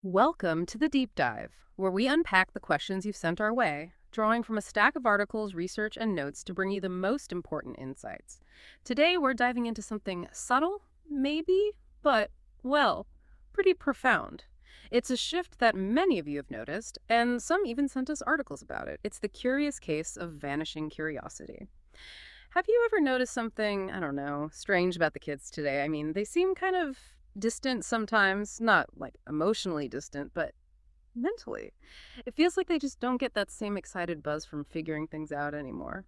Welcome to the Deep Dive, where we unpack the questions you've sent our way, drawing from a stack of articles, research, and notes to bring you the most important insights. Today, we're diving into something subtle, maybe, but, well, pretty profound. It's a shift that many of you have noticed, and some even sent us articles about it. It's the curious case of vanishing curiosity. Have you ever noticed something, I don't know, strange about the kids today? I mean, they seem kind of distant sometimes, not like emotionally distant, but mentally. It feels like they just don't get that same excited buzz from figuring things out anymore.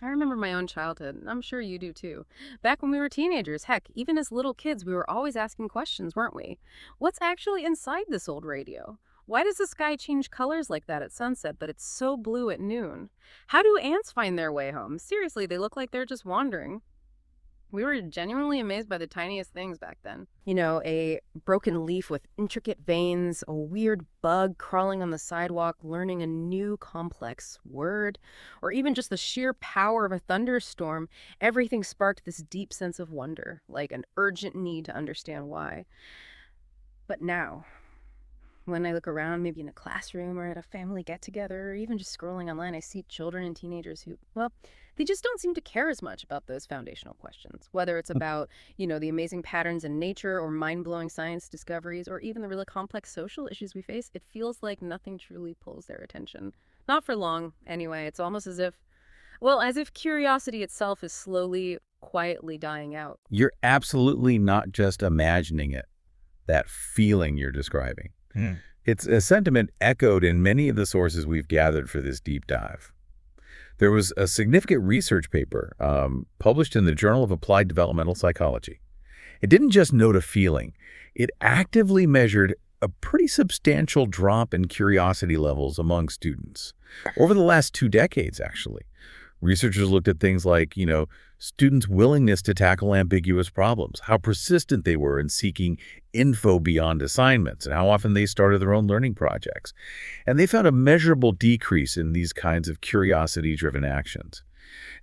I remember my own childhood, and I'm sure you do too. Back when we were teenagers, heck, even as little kids, we were always asking questions, weren't we? What's actually inside this old radio? Why does the sky change colors like that at sunset, but it's so blue at noon? How do ants find their way home? Seriously, they look like they're just wandering. We were genuinely amazed by the tiniest things back then. A broken leaf with intricate veins, a weird bug crawling on the sidewalk, learning a new complex word, or even just the sheer power of a thunderstorm. Everything sparked this deep sense of wonder, like an urgent need to understand why. But now, when I look around, maybe in a classroom or at a family get-together, or even just scrolling online, I see children and teenagers who, well, they just don't seem to care as much about those foundational questions, whether it's about, the amazing patterns in nature or mind-blowing science discoveries or even the really complex social issues we face. It feels like nothing truly pulls their attention. Not for long, anyway. It's almost as if curiosity itself is slowly, quietly dying out. You're absolutely not just imagining it, that feeling you're describing. It's a sentiment echoed in many of the sources we've gathered for this deep dive. There was a significant research paper published in the Journal of Applied Developmental Psychology. It didn't just note a feeling. It actively measured a pretty substantial drop in curiosity levels among students over the last 2 decades, actually. Researchers looked at things like, students' willingness to tackle ambiguous problems, how persistent they were in seeking info beyond assignments, and how often they started their own learning projects. And they found a measurable decrease in these kinds of curiosity-driven actions.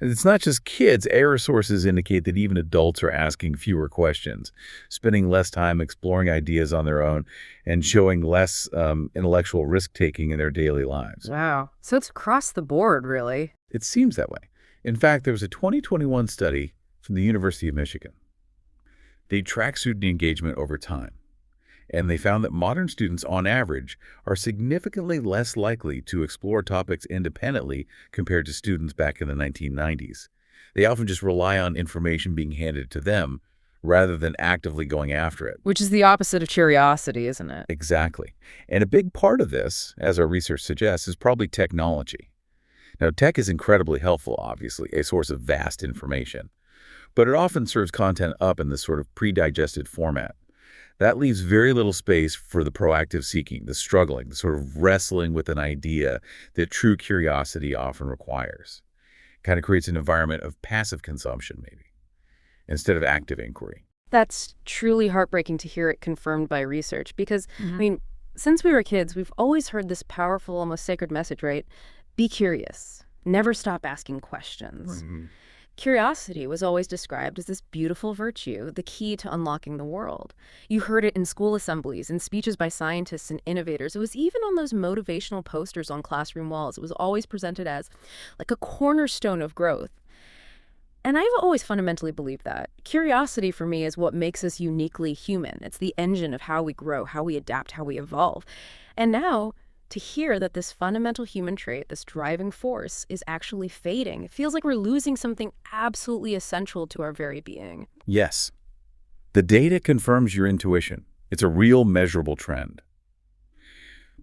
And it's not just kids. Error sources indicate that even adults are asking fewer questions, spending less time exploring ideas on their own, and showing less intellectual risk-taking in their daily lives. Wow. So it's across the board, really. It seems that way. In fact, there was a 2021 study from the University of Michigan. They tracked student engagement over time, and they found that modern students, on average, are significantly less likely to explore topics independently compared to students back in the 1990s. They often just rely on information being handed to them rather than actively going after it. Which is the opposite of curiosity, isn't it? Exactly. And a big part of this, as our research suggests, is probably technology. Now, tech is incredibly helpful, obviously, a source of vast information, but it often serves content up in this sort of pre-digested format. That leaves very little space for the proactive seeking, the struggling, the sort of wrestling with an idea that true curiosity often requires. It kind of creates an environment of passive consumption, maybe, instead of active inquiry. That's truly heartbreaking to hear it confirmed by research because, since we were kids, we've always heard this powerful, almost sacred message, right? Be curious. Never stop asking questions. Curiosity was always described as this beautiful virtue, the key to unlocking the world. You heard it in school assemblies, in speeches by scientists and innovators. It was even on those motivational posters on classroom walls. It was always presented as like a cornerstone of growth. And I've always fundamentally believed that. Curiosity for me is what makes us uniquely human. It's the engine of how we grow, how we adapt, how we evolve. And now, to hear that this fundamental human trait, this driving force, is actually fading, it feels like we're losing something absolutely essential to our very being. Yes, the data confirms your intuition. It's a real measurable trend.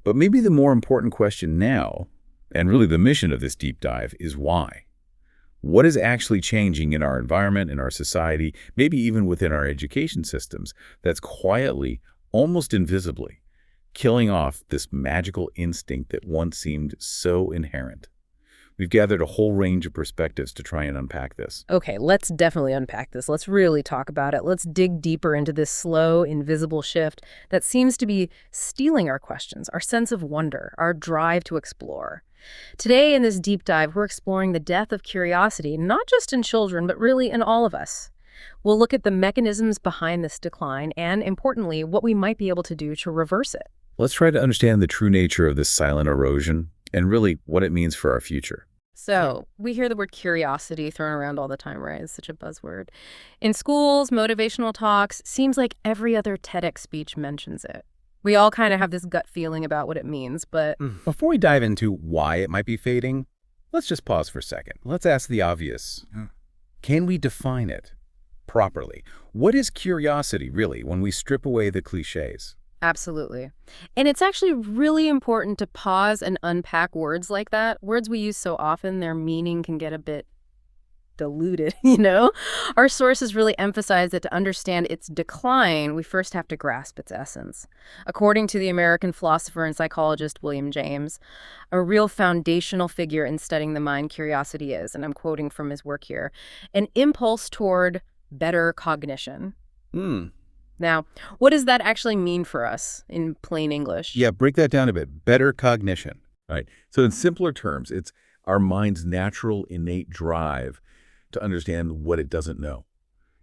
But maybe the more important question now, and really the mission of this deep dive, is why? What is actually changing in our environment, in our society, maybe even within our education systems, that's quietly, almost invisibly, killing off this magical instinct that once seemed so inherent? We've gathered a whole range of perspectives to try and unpack this. Okay, let's definitely unpack this. Let's really talk about it. Let's dig deeper into this slow, invisible shift that seems to be stealing our questions, our sense of wonder, our drive to explore. Today, in this deep dive, we're exploring the death of curiosity, not just in children, but really in all of us. We'll look at the mechanisms behind this decline and, importantly, what we might be able to do to reverse it. Let's try to understand the true nature of this silent erosion and really what it means for our future. So, we hear the word curiosity thrown around all the time, right? It's such a buzzword. In schools, motivational talks, seems like every other TEDx speech mentions it. We all kind of have this gut feeling about what it means, but Before we dive into why it might be fading, let's just pause for a second. Let's ask the obvious. Can we define it properly? What is curiosity, really, when we strip away the cliches? absolutely. And it's actually really important to pause and unpack words like that. Words we use so often, their meaning can get a bit diluted, you know? Our sources really emphasize that to understand its decline, we first have to grasp its essence. According to the American philosopher and psychologist William James, a real foundational figure in studying the mind curiosity is, and I'm quoting from his work here, an impulse toward better cognition. Hmm. Now, what does that actually mean for us in plain English? Yeah, break that down a bit. Better cognition. Right. So in simpler terms, it's our mind's natural innate drive to understand what it doesn't know.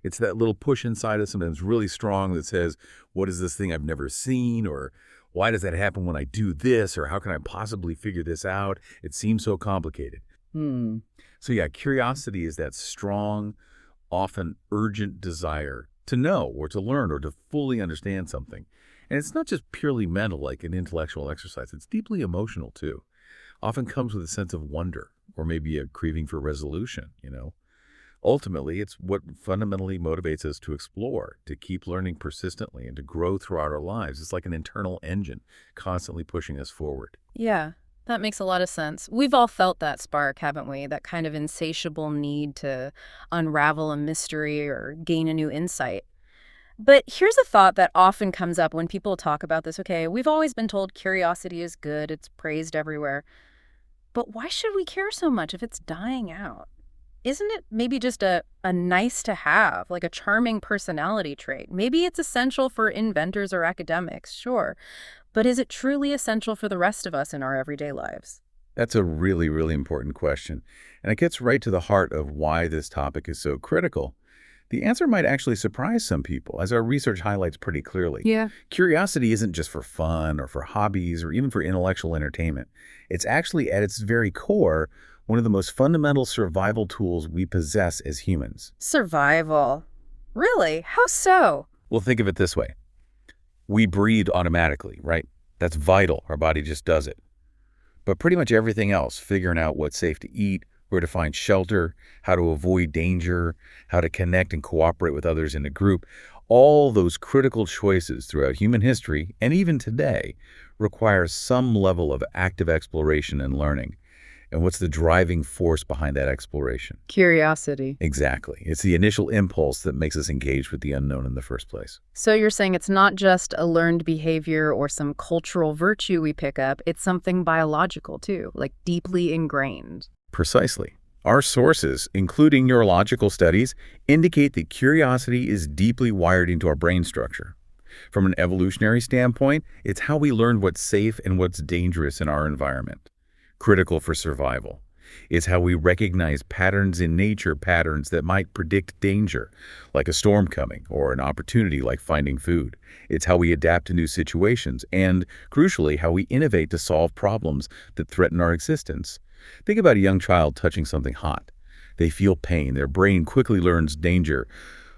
It's that little push inside us, sometimes really strong, that says, what is this thing I've never seen? Or why does that happen when I do this? Or how can I possibly figure this out? It seems so complicated. Hmm. So yeah, curiosity is that strong, often urgent desire to know or to learn or to fully understand something. And it's not just purely mental, like an intellectual exercise. It's deeply emotional, too. Often comes with a sense of wonder or maybe a craving for resolution. Ultimately, it's what fundamentally motivates us to explore, to keep learning persistently, and to grow throughout our lives. It's like an internal engine constantly pushing us forward. Yeah, that makes a lot of sense. We've all felt that spark, haven't we? That kind of insatiable need to unravel a mystery or gain a new insight. But here's a thought that often comes up when people talk about this. Okay, we've always been told curiosity is good, it's praised everywhere. But why should we care so much if it's dying out? Isn't it maybe just a nice to have, like a charming personality trait? Maybe it's essential for inventors or academics, sure. But is it truly essential for the rest of us in our everyday lives? That's a really, really important question. And it gets right to the heart of why this topic is so critical. The answer might actually surprise some people, as our research highlights pretty clearly. Yeah. Curiosity isn't just for fun or for hobbies or even for intellectual entertainment. It's actually, at its very core, one of the most fundamental survival tools we possess as humans. Survival. Really? How so? Well, think of it this way. We breathe automatically, right? That's vital. Our body just does it. But pretty much everything else, figuring out what's safe to eat, where to find shelter, how to avoid danger, how to connect and cooperate with others in a group, all those critical choices throughout human history, and even today, require some level of active exploration and learning. And what's the driving force behind that exploration? Curiosity. Exactly. It's the initial impulse that makes us engage with the unknown in the first place. So you're saying it's not just a learned behavior or some cultural virtue we pick up, it's something biological too, like deeply ingrained. Precisely. Our sources, including neurological studies, indicate that curiosity is deeply wired into our brain structure. From an evolutionary standpoint, it's how we learn what's safe and what's dangerous in our environment. Critical for survival. It's how we recognize patterns in nature, patterns that might predict danger, like a storm coming, or an opportunity like finding food. It's how we adapt to new situations, and, crucially, how we innovate to solve problems that threaten our existence. Think about a young child touching something hot. They feel pain, their brain quickly learns danger.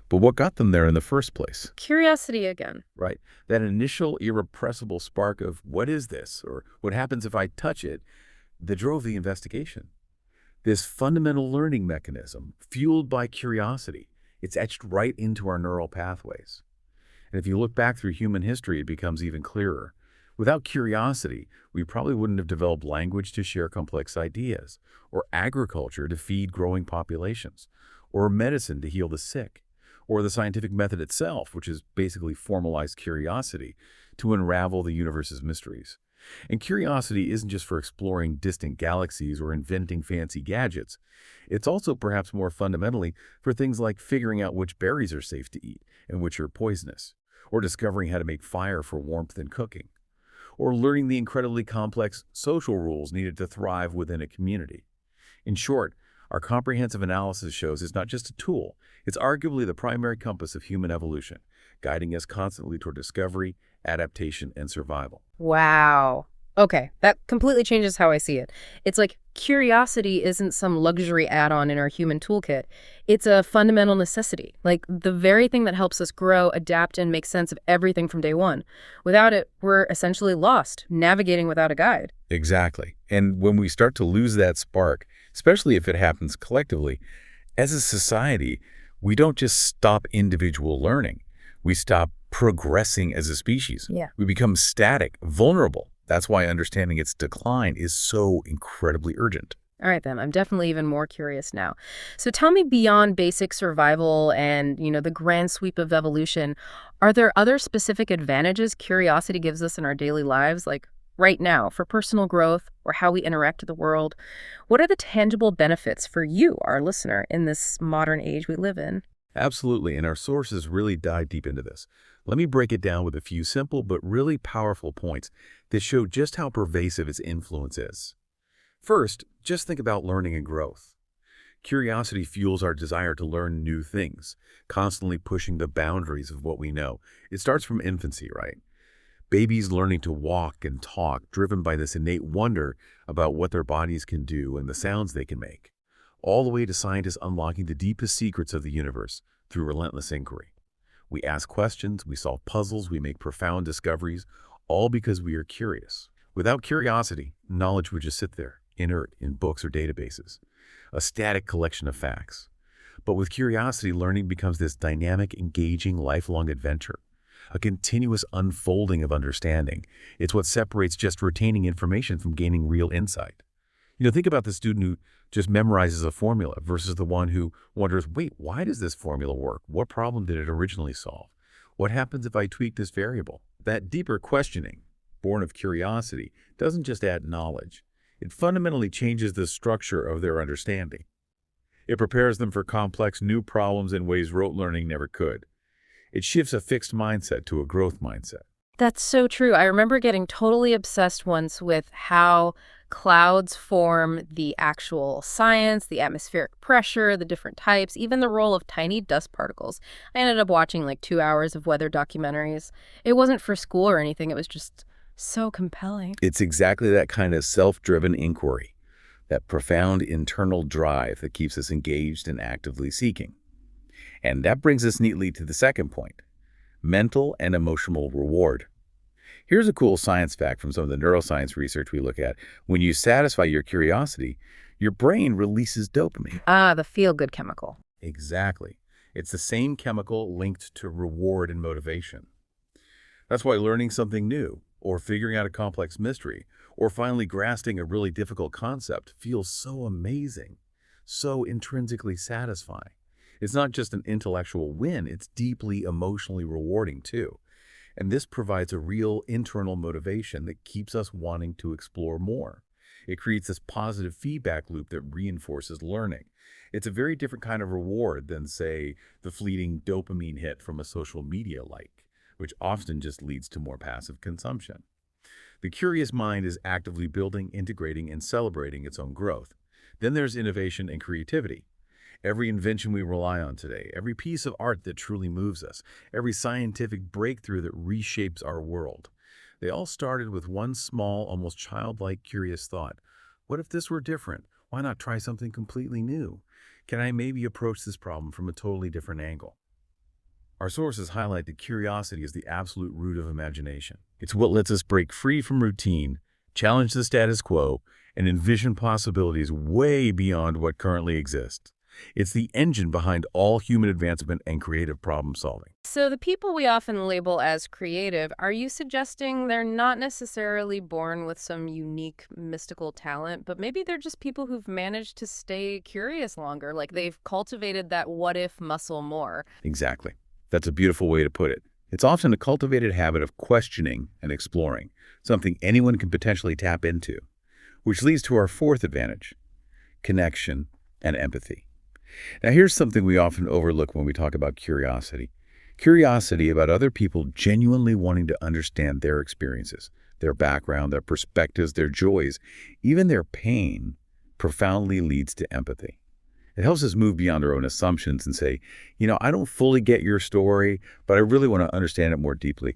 But what got them there in the first place? Curiosity again. Right. That initial irrepressible spark of, what is this? Or what happens if I touch it? That drove the investigation. This fundamental learning mechanism, fueled by curiosity, it's etched right into our neural pathways. And if you look back through human history, it becomes even clearer. Without curiosity, we probably wouldn't have developed language to share complex ideas, or agriculture to feed growing populations, or medicine to heal the sick, or the scientific method itself, which is basically formalized curiosity to unravel the universe's mysteries. And curiosity isn't just for exploring distant galaxies or inventing fancy gadgets. It's also, perhaps more fundamentally, for things like figuring out which berries are safe to eat and which are poisonous, or discovering how to make fire for warmth and cooking, or learning the incredibly complex social rules needed to thrive within a community. In short, Our comprehensive analysis shows it's not just a tool, it's arguably the primary compass of human evolution, guiding us constantly toward discovery, adaptation, and survival. Wow. Okay, that completely changes how I see it. It's like curiosity isn't some luxury add-on in our human toolkit. It's a fundamental necessity, like the very thing that helps us grow, adapt, and make sense of everything from day one. Without it, we're essentially lost, navigating without a guide. Exactly. And when we start to lose that spark, especially if it happens collectively, as a society, we don't just stop individual learning. We stop progressing as a species. Yeah. We become static, vulnerable. That's why understanding its decline is so incredibly urgent. All right, then. I'm definitely even more curious now. So tell me, beyond basic survival and, the grand sweep of evolution, are there other specific advantages curiosity gives us in our daily lives, like right now, for personal growth or how we interact with the world? What are the tangible benefits for you, our listener, in this modern age we live in? Absolutely, and our sources really dive deep into this. Let me break it down with a few simple but really powerful points that show just how pervasive its influence is. First, just think about learning and growth. Curiosity fuels our desire to learn new things, constantly pushing the boundaries of what we know. It starts from infancy, right? Babies learning to walk and talk, driven by this innate wonder about what their bodies can do and the sounds they can make, all the way to scientists unlocking the deepest secrets of the universe through relentless inquiry. We ask questions, we solve puzzles, we make profound discoveries, all because we are curious. Without curiosity, knowledge would just sit there, inert in books or databases, a static collection of facts. But with curiosity, learning becomes this dynamic, engaging, lifelong adventure, a continuous unfolding of understanding. It's what separates just retaining information from gaining real insight. Think about the student who just memorizes a formula versus the one who wonders, wait, why does this formula work? What problem did it originally solve? What happens if I tweak this variable? That deeper questioning, born of curiosity, doesn't just add knowledge. It fundamentally changes the structure of their understanding. It prepares them for complex new problems in ways rote learning never could. It shifts a fixed mindset to a growth mindset. That's so true. I remember getting totally obsessed once with how clouds form, the actual science, the atmospheric pressure, the different types, even the role of tiny dust particles. I ended up watching like 2 hours of weather documentaries. It wasn't for school or anything. It was just so compelling. It's exactly that kind of self-driven inquiry, that profound internal drive that keeps us engaged and actively seeking. And that brings us neatly to the second point, mental and emotional reward. Here's a cool science fact from some of the neuroscience research we look at. When you satisfy your curiosity, your brain releases dopamine. Ah, the feel-good chemical. Exactly. It's the same chemical linked to reward and motivation. That's why learning something new, or figuring out a complex mystery, or finally grasping a really difficult concept feels so amazing, so intrinsically satisfying. It's not just an intellectual win, it's deeply emotionally rewarding too. And this provides a real internal motivation that keeps us wanting to explore more. It creates this positive feedback loop that reinforces learning. It's a very different kind of reward than, say, the fleeting dopamine hit from a social media like, which often just leads to more passive consumption. The curious mind is actively building, integrating, and celebrating its own growth. Then there's innovation and creativity. Every invention we rely on today, every piece of art that truly moves us, every scientific breakthrough that reshapes our world, they all started with one small, almost childlike, curious thought. What if this were different? Why not try something completely new? Can I maybe approach this problem from a totally different angle? Our sources highlight that curiosity is the absolute root of imagination. It's what lets us break free from routine, challenge the status quo, and envision possibilities way beyond what currently exists. It's the engine behind all human advancement and creative problem solving. So the people we often label as creative, are you suggesting they're not necessarily born with some unique mystical talent, but maybe they're just people who've managed to stay curious longer, like they've cultivated that what-if muscle more? Exactly. That's a beautiful way to put it. It's often a cultivated habit of questioning and exploring, something anyone can potentially tap into, which leads to our fourth advantage, connection and empathy. Now, here's something we often overlook when we talk about curiosity. Curiosity about other people genuinely wanting to understand their experiences, their background, their perspectives, their joys, even their pain, profoundly leads to empathy. It helps us move beyond our own assumptions and say, I don't fully get your story, but I really want to understand it more deeply.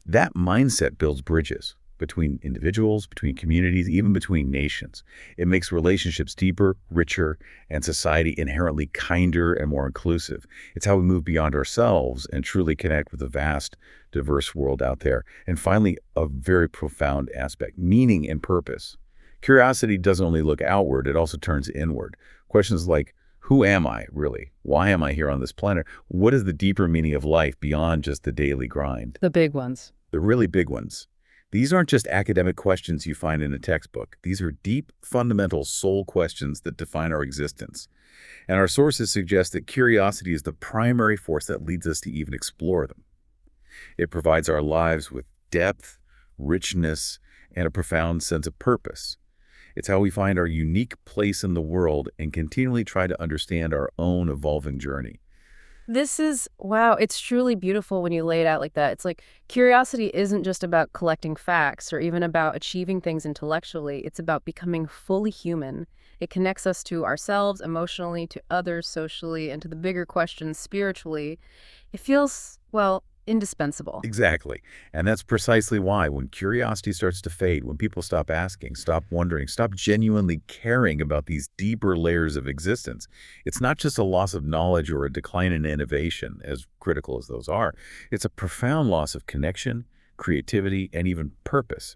That mindset builds bridges between individuals, between communities, even between nations. It makes relationships deeper, richer, and society inherently kinder and more inclusive. It's how we move beyond ourselves and truly connect with the vast, diverse world out there. And finally, a very profound aspect, meaning and purpose. Curiosity doesn't only look outward, it also turns inward. Questions like, who am I, really? Why am I here on this planet? What is the deeper meaning of life beyond just the daily grind? The big ones. The really big ones. These aren't just academic questions you find in a textbook. These are deep, fundamental soul questions that define our existence. And our sources suggest that curiosity is the primary force that leads us to even explore them. It provides our lives with depth, richness, and a profound sense of purpose. It's how we find our unique place in the world and continually try to understand our own evolving journey. Wow, it's truly beautiful when you lay it out like that. It's like curiosity isn't just about collecting facts or even about achieving things intellectually. It's about becoming fully human. It connects us to ourselves emotionally, to others socially, and to the bigger questions spiritually. It feels, well, indispensable. Exactly. And that's precisely why when curiosity starts to fade, when people stop asking, stop wondering, stop genuinely caring about these deeper layers of existence, it's not just a loss of knowledge or a decline in innovation, as critical as those are. It's a profound loss of connection, creativity, and even purpose.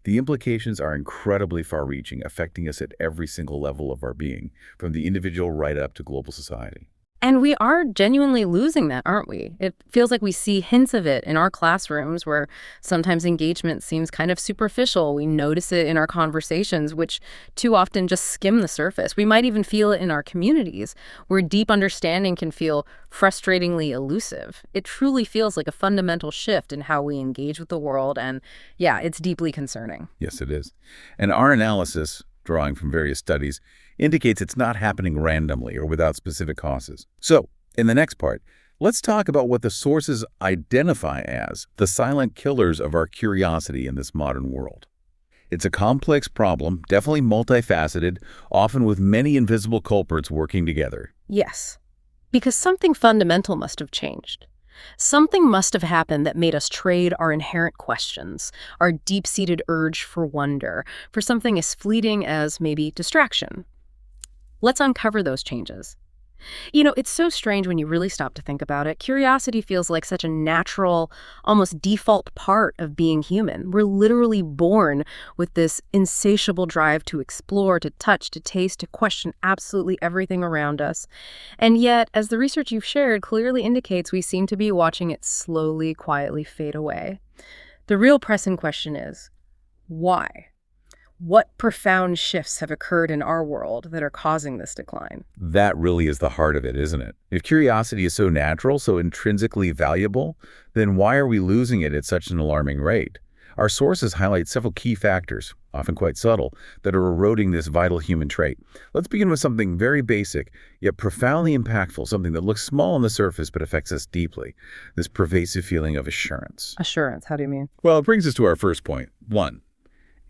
The implications are incredibly far-reaching, affecting us at every single level of our being, from the individual right up to global society. And we are genuinely losing that, aren't we? It feels like we see hints of it in our classrooms where sometimes engagement seems kind of superficial. We notice it in our conversations, which too often just skim the surface. We might even feel it in our communities where deep understanding can feel frustratingly elusive. It truly feels like a fundamental shift in how we engage with the world. And yeah, it's deeply concerning. Yes, it is. And our analysis, drawing from various studies, indicates it's not happening randomly or without specific causes. So, in the next part, let's talk about what the sources identify as the silent killers of our curiosity in this modern world. It's a complex problem, definitely multifaceted, often with many invisible culprits working together. Yes, because something fundamental must have changed. Something must have happened that made us trade our inherent questions, our deep-seated urge for wonder, for something as fleeting as maybe distraction. Let's uncover those changes. It's so strange when you really stop to think about it. Curiosity feels like such a natural, almost default part of being human. We're literally born with this insatiable drive to explore, to touch, to taste, to question absolutely everything around us. And yet, as the research you've shared clearly indicates, we seem to be watching it slowly, quietly fade away. The real pressing question is, why? What profound shifts have occurred in our world that are causing this decline? That really is the heart of it, isn't it? If curiosity is so natural, so intrinsically valuable, then why are we losing it at such an alarming rate? Our sources highlight several key factors, often quite subtle, that are eroding this vital human trait. Let's begin with something very basic, yet profoundly impactful, something that looks small on the surface but affects us deeply, this pervasive feeling of assurance. Assurance, how do you mean? Well, it brings us to our first point. 1.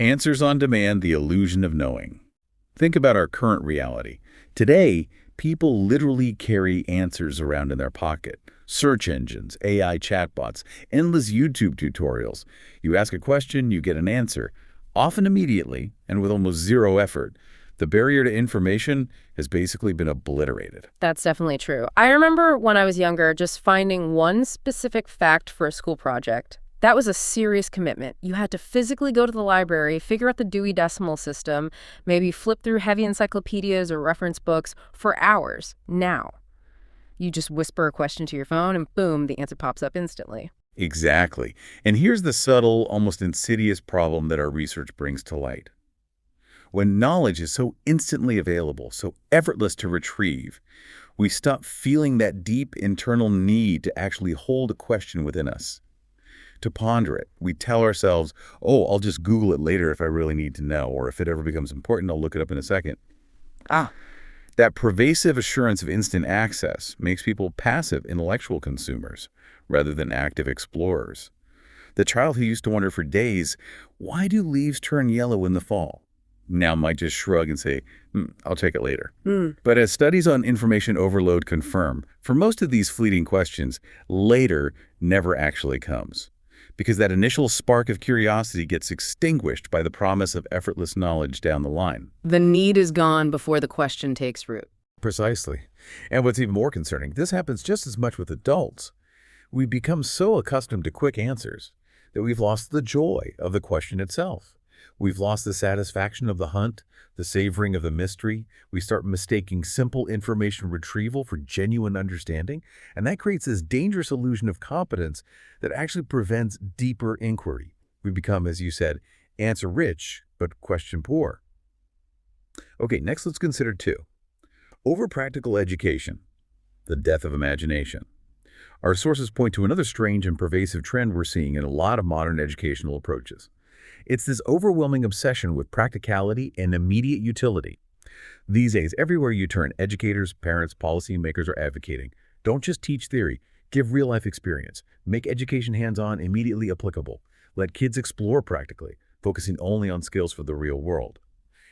Answers on demand, the illusion of knowing. Think about our current reality. Today, people literally carry answers around in their pocket. Search engines, AI chatbots, endless YouTube tutorials. You ask a question, you get an answer, often immediately and with almost zero effort. The barrier to information has basically been obliterated. That's definitely true. I remember when I was younger, just finding one specific fact for a school project. That was a serious commitment. You had to physically go to the library, figure out the Dewey Decimal System, maybe flip through heavy encyclopedias or reference books for hours. Now, you just whisper a question to your phone and boom, the answer pops up instantly. Exactly. And here's the subtle, almost insidious problem that our research brings to light. When knowledge is so instantly available, so effortless to retrieve, we stop feeling that deep internal need to actually hold a question within us. To ponder it, we tell ourselves, oh, I'll just Google it later if I really need to know, or if it ever becomes important, I'll look it up in a second. That pervasive assurance of instant access makes people passive intellectual consumers rather than active explorers. The child who used to wonder for days, why do leaves turn yellow in the fall? now might just shrug and say, I'll check it later. Hmm. But as studies on information overload confirm, for most of these fleeting questions, later never actually comes. Because that initial spark of curiosity gets extinguished by the promise of effortless knowledge down the line. The need is gone before the question takes root. Precisely. And what's even more concerning, this happens just as much with adults. We become so accustomed to quick answers that we've lost the joy of the question itself. We've lost the satisfaction of the hunt, the savoring of the mystery. We start mistaking simple information retrieval for genuine understanding, and that creates this dangerous illusion of competence that actually prevents deeper inquiry. We become, as you said, answer-rich, but question-poor. Okay, next let's consider two. Over-practical education, the death of imagination. Our sources point to another strange and pervasive trend we're seeing in a lot of modern educational approaches. It's this overwhelming obsession with practicality and immediate utility. These days, everywhere you turn, educators, parents, policymakers are advocating. Don't just teach theory, give real-life experience. Make education hands-on, immediately applicable. Let kids explore practically, focusing only on skills for the real world.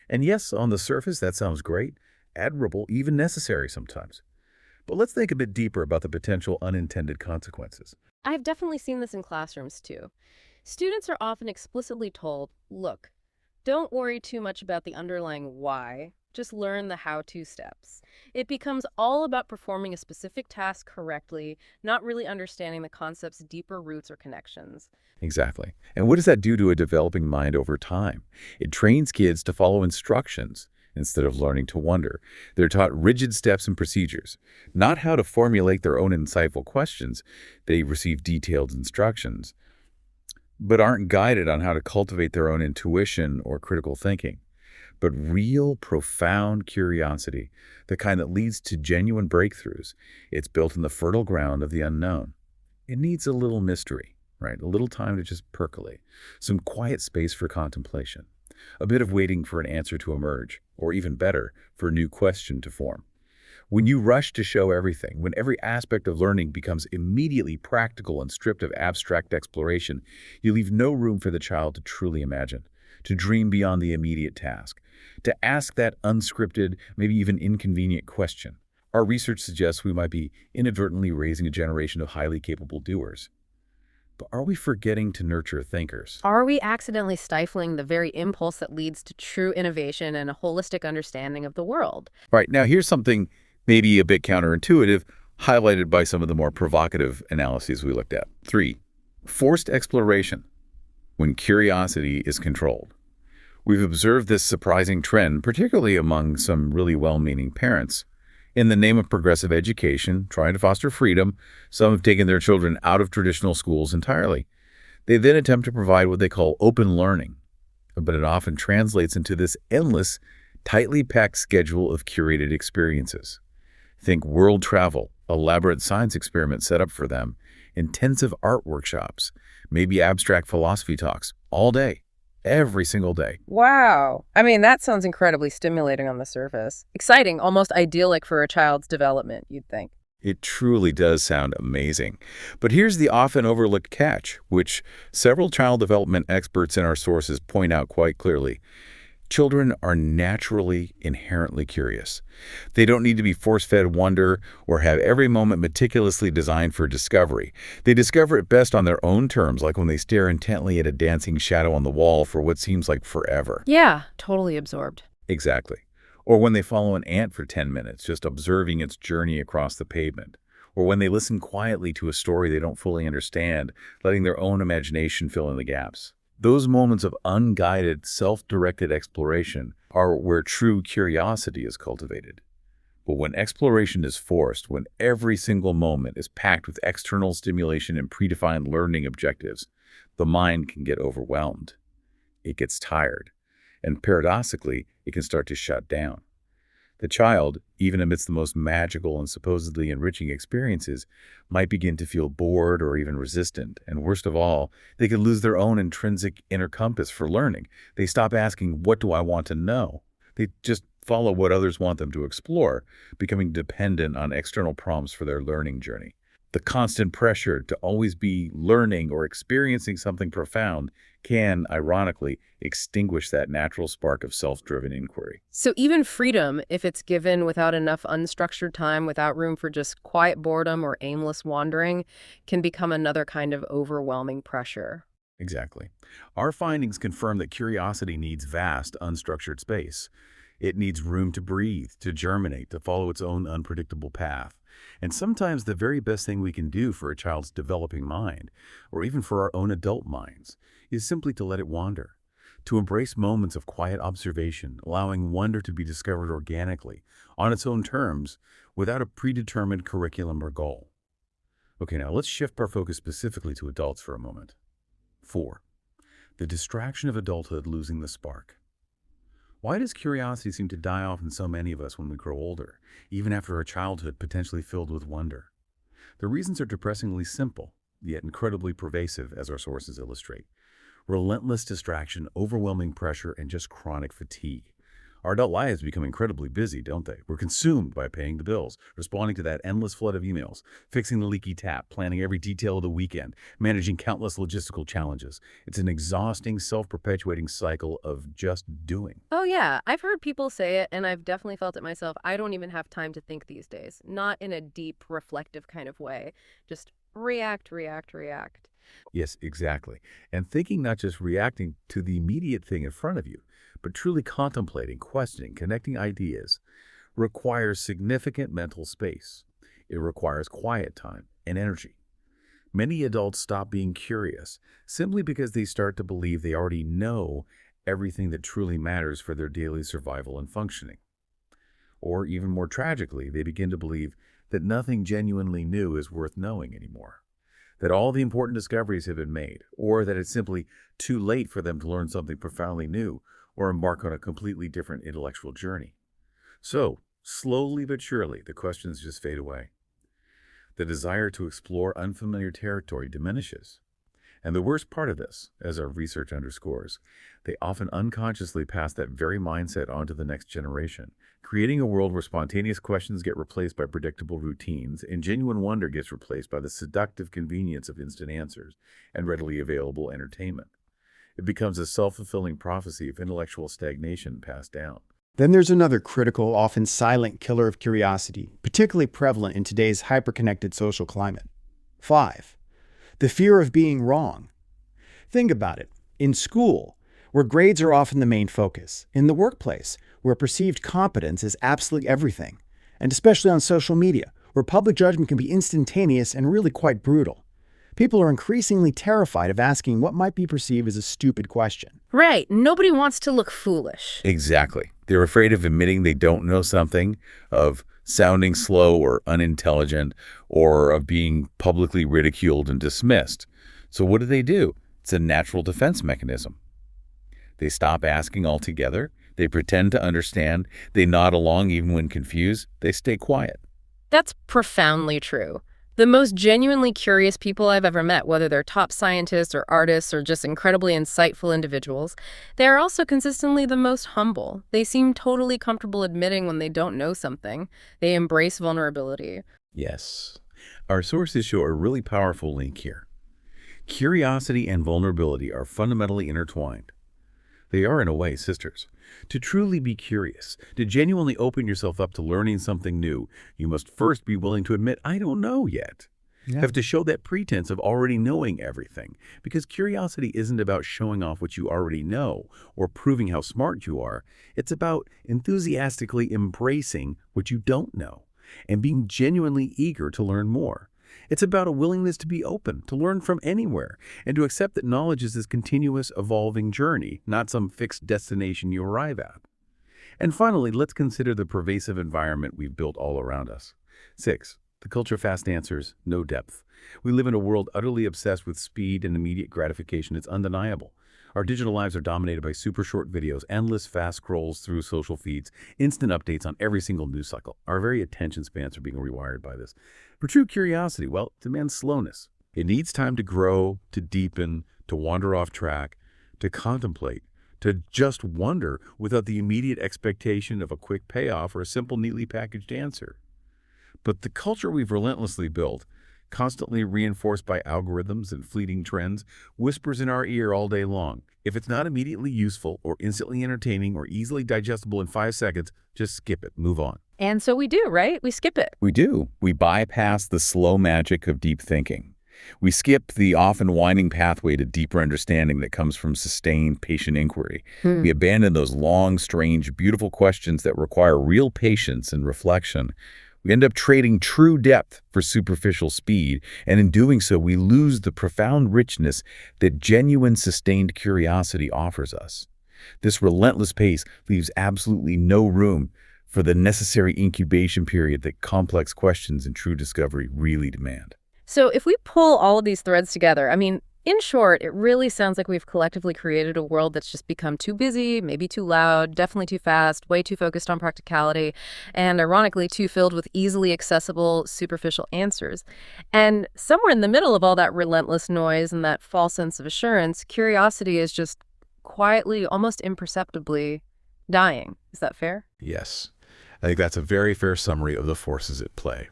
And yes, on the surface, that sounds great, admirable, even necessary sometimes. But let's think a bit deeper about the potential unintended consequences. I've definitely seen this in classrooms too. Students are often explicitly told, look, don't worry too much about the underlying why, just learn the how-to steps. It becomes all about performing a specific task correctly, not really understanding the concept's deeper roots or connections. Exactly. And what does that do to a developing mind over time? It trains kids to follow instructions instead of learning to wonder. They're taught rigid steps and procedures, not how to formulate their own insightful questions. They receive detailed instructions, but aren't guided on how to cultivate their own intuition or critical thinking. But real, profound curiosity, the kind that leads to genuine breakthroughs, it's built in the fertile ground of the unknown. It needs a little mystery, right? A little time to just percolate, some quiet space for contemplation, a bit of waiting for an answer to emerge, or even better, for a new question to form. When you rush to show everything, when every aspect of learning becomes immediately practical and stripped of abstract exploration, you leave no room for the child to truly imagine, to dream beyond the immediate task, to ask that unscripted, maybe even inconvenient question. Our research suggests we might be inadvertently raising a generation of highly capable doers. But are we forgetting to nurture thinkers? Are we accidentally stifling the very impulse that leads to true innovation and a holistic understanding of the world? All right, now here's something maybe a bit counterintuitive, highlighted by some of the more provocative analyses we looked at. 3, forced exploration, when curiosity is controlled. We've observed this surprising trend, particularly among some really well-meaning parents. In the name of progressive education, trying to foster freedom, some have taken their children out of traditional schools entirely. They then attempt to provide what they call open learning, but it often translates into this endless, tightly packed schedule of curated experiences. Think world travel, elaborate science experiments set up for them, intensive art workshops, maybe abstract philosophy talks, all day, every single day. Wow. I mean, that sounds incredibly stimulating on the surface. Exciting, almost idyllic for a child's development, you'd think. It truly does sound amazing. But here's the often overlooked catch, which several child development experts in our sources point out quite clearly. Children are naturally, inherently curious. They don't need to be force-fed wonder or have every moment meticulously designed for discovery. They discover it best on their own terms, like when they stare intently at a dancing shadow on the wall for what seems like forever. Yeah, totally absorbed. Exactly. Or when they follow an ant for 10 minutes, just observing its journey across the pavement. Or when they listen quietly to a story they don't fully understand, letting their own imagination fill in the gaps. Those moments of unguided, self-directed exploration are where true curiosity is cultivated. But when exploration is forced, when every single moment is packed with external stimulation and predefined learning objectives, the mind can get overwhelmed. It gets tired. And paradoxically, it can start to shut down. The child, even amidst the most magical and supposedly enriching experiences, might begin to feel bored or even resistant. And worst of all, they could lose their own intrinsic inner compass for learning. They stop asking, what do I want to know? They just follow what others want them to explore, becoming dependent on external prompts for their learning journey. The constant pressure to always be learning or experiencing something profound can, ironically, extinguish that natural spark of self-driven inquiry. So even freedom, if it's given without enough unstructured time, without room for just quiet boredom or aimless wandering, can become another kind of overwhelming pressure. Exactly. Our findings confirm that curiosity needs vast, unstructured space. It needs room to breathe, to germinate, to follow its own unpredictable path. And sometimes the very best thing we can do for a child's developing mind, or even for our own adult minds, is simply to let it wander, to embrace moments of quiet observation, allowing wonder to be discovered organically, on its own terms, without a predetermined curriculum or goal. Okay, now let's shift our focus specifically to adults for a moment. 4. The distraction of adulthood losing the spark. Why does curiosity seem to die off in so many of us when we grow older, even after a childhood potentially filled with wonder? The reasons are depressingly simple, yet incredibly pervasive, as our sources illustrate. Relentless distraction, overwhelming pressure, and just chronic fatigue. Our adult lives become incredibly busy, don't they? We're consumed by paying the bills, responding to that endless flood of emails, fixing the leaky tap, planning every detail of the weekend, managing countless logistical challenges. It's an exhausting, self-perpetuating cycle of just doing. Oh, yeah. I've heard people say it, and I've definitely felt it myself. I don't even have time to think these days. Not in a deep, reflective kind of way. Just react, react, react. Yes, exactly. And thinking, not just reacting to the immediate thing in front of you, but truly contemplating, questioning, connecting ideas, requires significant mental space. It requires quiet time and energy. Many adults stop being curious simply because they start to believe they already know everything that truly matters for their daily survival and functioning. Or even more tragically, they begin to believe that nothing genuinely new is worth knowing anymore, that all the important discoveries have been made, or that it's simply too late for them to learn something profoundly new or embark on a completely different intellectual journey. So, slowly but surely, the questions just fade away. The desire to explore unfamiliar territory diminishes. And the worst part of this, as our research underscores, they often unconsciously pass that very mindset on to the next generation, creating a world where spontaneous questions get replaced by predictable routines and genuine wonder gets replaced by the seductive convenience of instant answers and readily available entertainment. It becomes a self-fulfilling prophecy of intellectual stagnation passed down. Then there's another critical, often silent killer of curiosity, particularly prevalent in today's hyper-connected social climate. 5. The fear of being wrong. Think about it. In school, where grades are often the main focus. In the workplace, where perceived competence is absolutely everything. And especially on social media, where public judgment can be instantaneous and really quite brutal. People are increasingly terrified of asking what might be perceived as a stupid question. Right. Nobody wants to look foolish. Exactly. They're afraid of admitting they don't know something, of sounding slow or unintelligent, or of being publicly ridiculed and dismissed. So what do? It's a natural defense mechanism. They stop asking altogether. They pretend to understand. They nod along even when confused. They stay quiet. That's profoundly true. The most genuinely curious people I've ever met, whether they're top scientists or artists or just incredibly insightful individuals, they are also consistently the most humble. They seem totally comfortable admitting when they don't know something. They embrace vulnerability. Yes. Our sources show a really powerful link here. Curiosity and vulnerability are fundamentally intertwined. They are, in a way, sisters. To truly be curious, to genuinely open yourself up to learning something new, you must first be willing to admit, I don't know yet. Yeah. Have to show that pretense of already knowing everything. Because curiosity isn't about showing off what you already know or proving how smart you are. It's about enthusiastically embracing what you don't know and being genuinely eager to learn more. It's about a willingness to be open, to learn from anywhere, and to accept that knowledge is this continuous, evolving journey, not some fixed destination you arrive at. And finally, let's consider the pervasive environment we've built all around us. 6. The culture of fast answers, no depth. We live in a world utterly obsessed with speed and immediate gratification. It's undeniable. Our digital lives are dominated by super short videos, endless fast scrolls through social feeds, instant updates on every single news cycle. Our very attention spans are being rewired by this. For true curiosity, well, it demands slowness. It needs time to grow, to deepen, to wander off track, to contemplate, to just wonder without the immediate expectation of a quick payoff or a simple, neatly packaged answer. But the culture we've relentlessly built constantly reinforced by algorithms and fleeting trends, whispers in our ear all day long. If it's not immediately useful or instantly entertaining or easily digestible in 5 seconds, just skip it, move on. And so we do, right? We skip it. We do. We bypass the slow magic of deep thinking. We skip the often winding pathway to deeper understanding that comes from sustained, patient inquiry. We abandon those long, strange, beautiful questions that require real patience and reflection. We end up trading true depth for superficial speed, and in doing so, we lose the profound richness that genuine, sustained curiosity offers us. This relentless pace leaves absolutely no room for the necessary incubation period that complex questions and true discovery really demand. So if we pull all of these threads together, I mean, in short, it really sounds like we've collectively created a world that's just become too busy, maybe too loud, definitely too fast, way too focused on practicality, and ironically too filled with easily accessible, superficial answers. And somewhere in the middle of all that relentless noise and that false sense of assurance, curiosity is just quietly, almost imperceptibly dying. Is that fair? Yes, I think that's a very fair summary of the forces at play.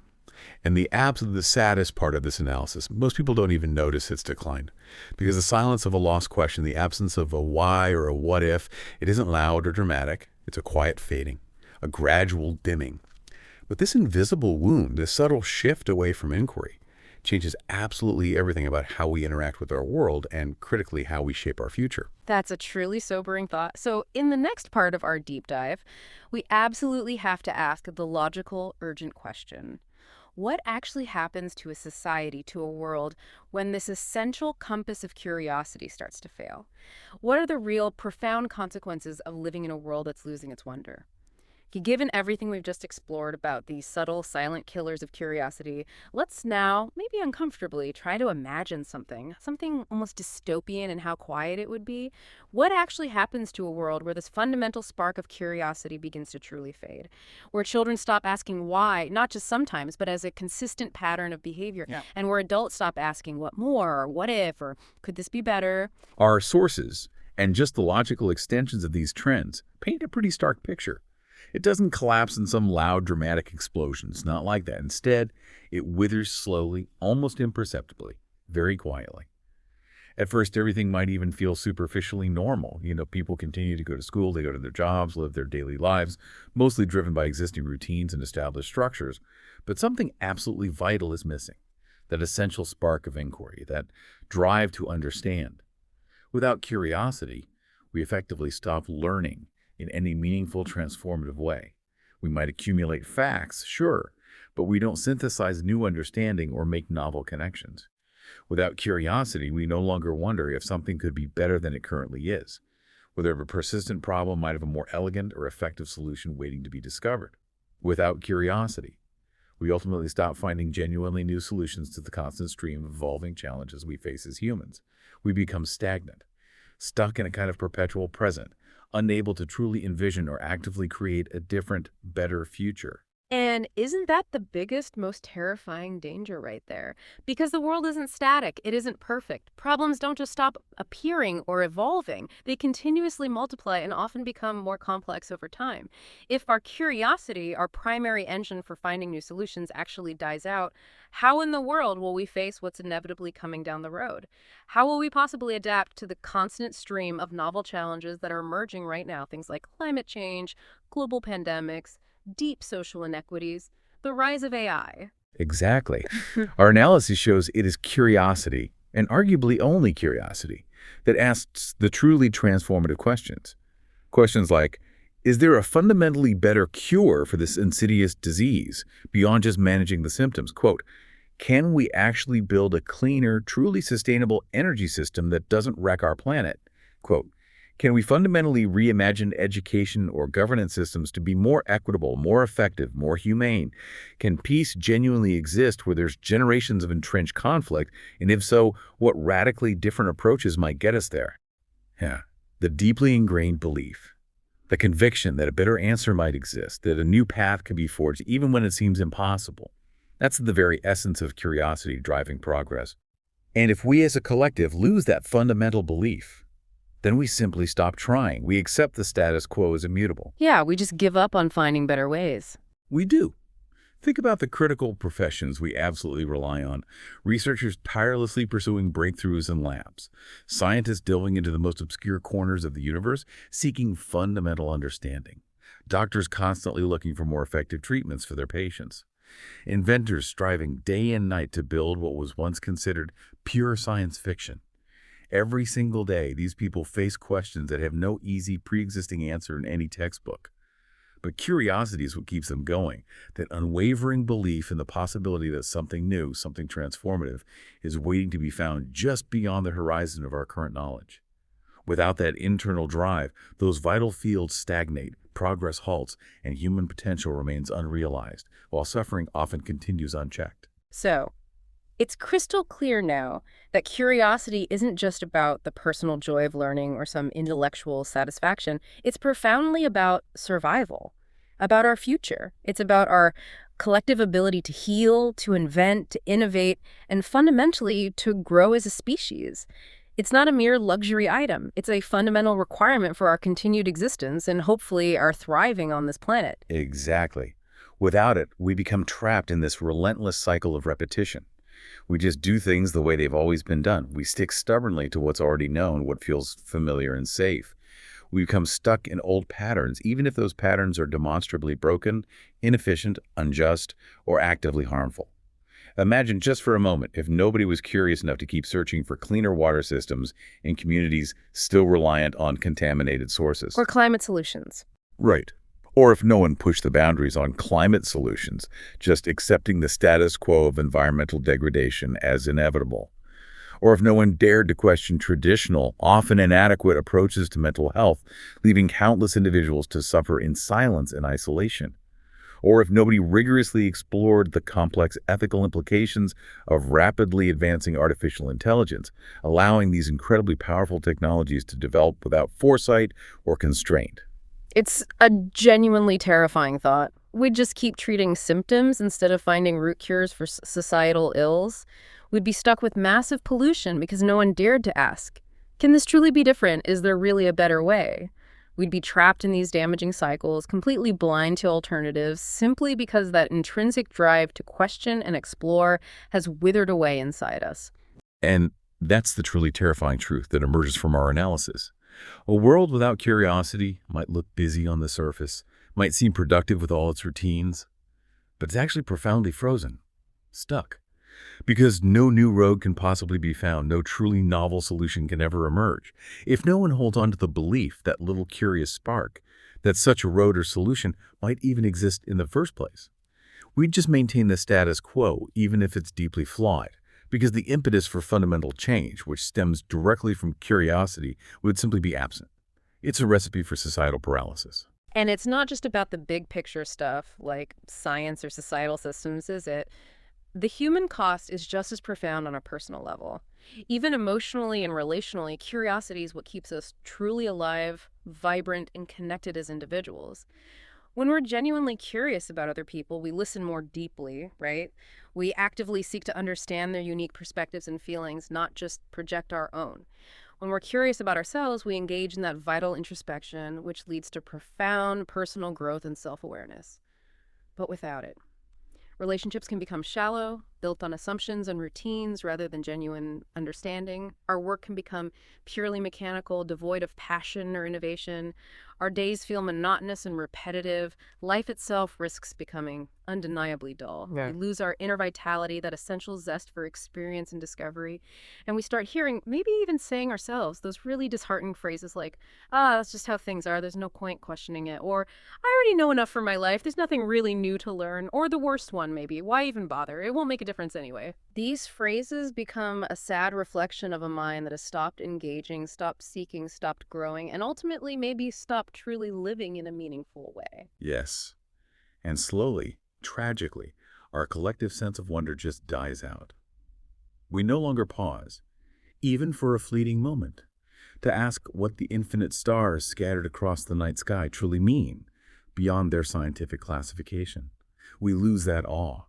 And the absolute saddest part of this analysis, most people don't even notice its decline. Because the silence of a lost question, the absence of a why or a what if, it isn't loud or dramatic. It's a quiet fading, a gradual dimming. But this invisible wound, this subtle shift away from inquiry, changes absolutely everything about how we interact with our world and, critically, how we shape our future. That's a truly sobering thought. So in the next part of our deep dive, we absolutely have to ask the logical, urgent question. What actually happens to a society, to a world, when this essential compass of curiosity starts to fail? What are the real, profound consequences of living in a world that's losing its wonder? Given everything we've just explored about these subtle, silent killers of curiosity, let's now, maybe uncomfortably, try to imagine something almost dystopian in how quiet it would be. What actually happens to a world where this fundamental spark of curiosity begins to truly fade? Where children stop asking why, not just sometimes, but as a consistent pattern of behavior, and where adults stop asking what more, or what if, or could this be better? Our sources, and just the logical extensions of these trends, paint a pretty stark picture. It doesn't collapse in some loud, dramatic explosion. It's not like that. Instead, it withers slowly, almost imperceptibly, very quietly. At first, everything might even feel superficially normal. People continue to go to school, they go to their jobs, live their daily lives, mostly driven by existing routines and established structures. But something absolutely vital is missing. That essential spark of inquiry, that drive to understand. Without curiosity, we effectively stop learning in any meaningful, transformative way. We might accumulate facts, sure, but we don't synthesize new understanding or make novel connections. Without curiosity, we no longer wonder if something could be better than it currently is, whether a persistent problem might have a more elegant or effective solution waiting to be discovered. Without curiosity, we ultimately stop finding genuinely new solutions to the constant stream of evolving challenges we face as humans. We become stagnant, stuck in a kind of perpetual present, unable to truly envision or actively create a different, better future. And isn't that the biggest, most terrifying danger right there? Because the world isn't static. It isn't perfect. Problems don't just stop appearing or evolving. They continuously multiply and often become more complex over time. If our curiosity, our primary engine for finding new solutions, actually dies out, how in the world will we face what's inevitably coming down the road? How will we possibly adapt to the constant stream of novel challenges that are emerging right now? Things like climate change, global pandemics, deep social inequities, the rise of AI. Exactly. Our analysis shows it is curiosity, and arguably only curiosity, that asks the truly transformative questions. Questions like, is there a fundamentally better cure for this insidious disease beyond just managing the symptoms? Quote, can we actually build a cleaner, truly sustainable energy system that doesn't wreck our planet? Quote, can we fundamentally reimagine education or governance systems to be more equitable, more effective, more humane? Can peace genuinely exist where there's generations of entrenched conflict? And if so, what radically different approaches might get us there? The deeply ingrained belief, the conviction that a better answer might exist, that a new path can be forged even when it seems impossible. That's the very essence of curiosity driving progress. And if we as a collective lose that fundamental belief, then we simply stop trying. We accept the status quo as immutable. Yeah, we just give up on finding better ways. We do. Think about the critical professions we absolutely rely on. Researchers tirelessly pursuing breakthroughs in labs. Scientists delving into the most obscure corners of the universe, seeking fundamental understanding. Doctors constantly looking for more effective treatments for their patients. Inventors striving day and night to build what was once considered pure science fiction. Every single day, these people face questions that have no easy pre-existing answer in any textbook. But curiosity is what keeps them going, that unwavering belief in the possibility that something new, something transformative, is waiting to be found just beyond the horizon of our current knowledge. Without that internal drive, those vital fields stagnate, progress halts, and human potential remains unrealized, while suffering often continues unchecked. So, it's crystal clear now that curiosity isn't just about the personal joy of learning or some intellectual satisfaction. It's profoundly about survival, about our future. It's about our collective ability to heal, to invent, to innovate, and fundamentally to grow as a species. It's not a mere luxury item. It's a fundamental requirement for our continued existence and hopefully our thriving on this planet. Exactly. Without it, we become trapped in this relentless cycle of repetition. We just do things the way they've always been done. We stick stubbornly to what's already known, what feels familiar and safe. We become stuck in old patterns, even if those patterns are demonstrably broken, inefficient, unjust, or actively harmful. Imagine just for a moment if nobody was curious enough to keep searching for cleaner water systems in communities still reliant on contaminated sources. Or climate solutions. Right. Or if no one pushed the boundaries on climate solutions, just accepting the status quo of environmental degradation as inevitable. Or if no one dared to question traditional, often inadequate approaches to mental health, leaving countless individuals to suffer in silence and isolation. Or if nobody rigorously explored the complex ethical implications of rapidly advancing artificial intelligence, allowing these incredibly powerful technologies to develop without foresight or constraint. It's a genuinely terrifying thought. We'd just keep treating symptoms instead of finding root cures for societal ills. We'd be stuck with massive pollution because no one dared to ask, can this truly be different? Is there really a better way? We'd be trapped in these damaging cycles, completely blind to alternatives, simply because that intrinsic drive to question and explore has withered away inside us. And that's the truly terrifying truth that emerges from our analysis. A world without curiosity might look busy on the surface, might seem productive with all its routines, but it's actually profoundly frozen, stuck. Because no new road can possibly be found, no truly novel solution can ever emerge. If no one holds on to the belief, that little curious spark, that such a road or solution might even exist in the first place, we'd just maintain the status quo, even if it's deeply flawed. Because the impetus for fundamental change, which stems directly from curiosity, would simply be absent. It's a recipe for societal paralysis. And it's not just about the big picture stuff, like science or societal systems, is it? The human cost is just as profound on a personal level. Even emotionally and relationally, curiosity is what keeps us truly alive, vibrant, and connected as individuals. When we're genuinely curious about other people, we listen more deeply, right? We actively seek to understand their unique perspectives and feelings, not just project our own. When we're curious about ourselves, we engage in that vital introspection, which leads to profound personal growth and self-awareness. But without it, relationships can become shallow, built on assumptions and routines rather than genuine understanding. Our work can become purely mechanical, devoid of passion or innovation. Our days feel monotonous and repetitive. Life itself risks becoming undeniably dull. Yeah. We lose our inner vitality, that essential zest for experience and discovery. And we start hearing, maybe even saying ourselves, those really disheartening phrases like, that's just how things are. There's no point questioning it. Or, I already know enough for my life. There's nothing really new to learn. Or the worst one, maybe. Why even bother? It won't make a difference anyway. These phrases become a sad reflection of a mind that has stopped engaging, stopped seeking, stopped growing, and ultimately maybe stopped truly living in a meaningful way. Yes. And slowly, tragically, our collective sense of wonder just dies out. We no longer pause, even for a fleeting moment, to ask what the infinite stars scattered across the night sky truly mean beyond their scientific classification. We lose that awe.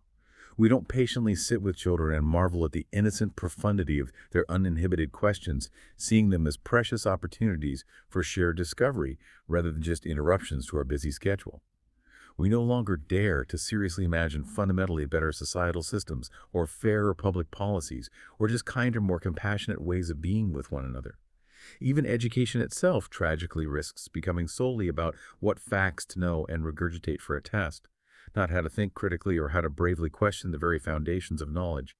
We don't patiently sit with children and marvel at the innocent profundity of their uninhibited questions, seeing them as precious opportunities for shared discovery rather than just interruptions to our busy schedule. We no longer dare to seriously imagine fundamentally better societal systems or fairer public policies or just kinder, more compassionate ways of being with one another. Even education itself tragically risks becoming solely about what facts to know and regurgitate for a test, not how to think critically or how to bravely question the very foundations of knowledge.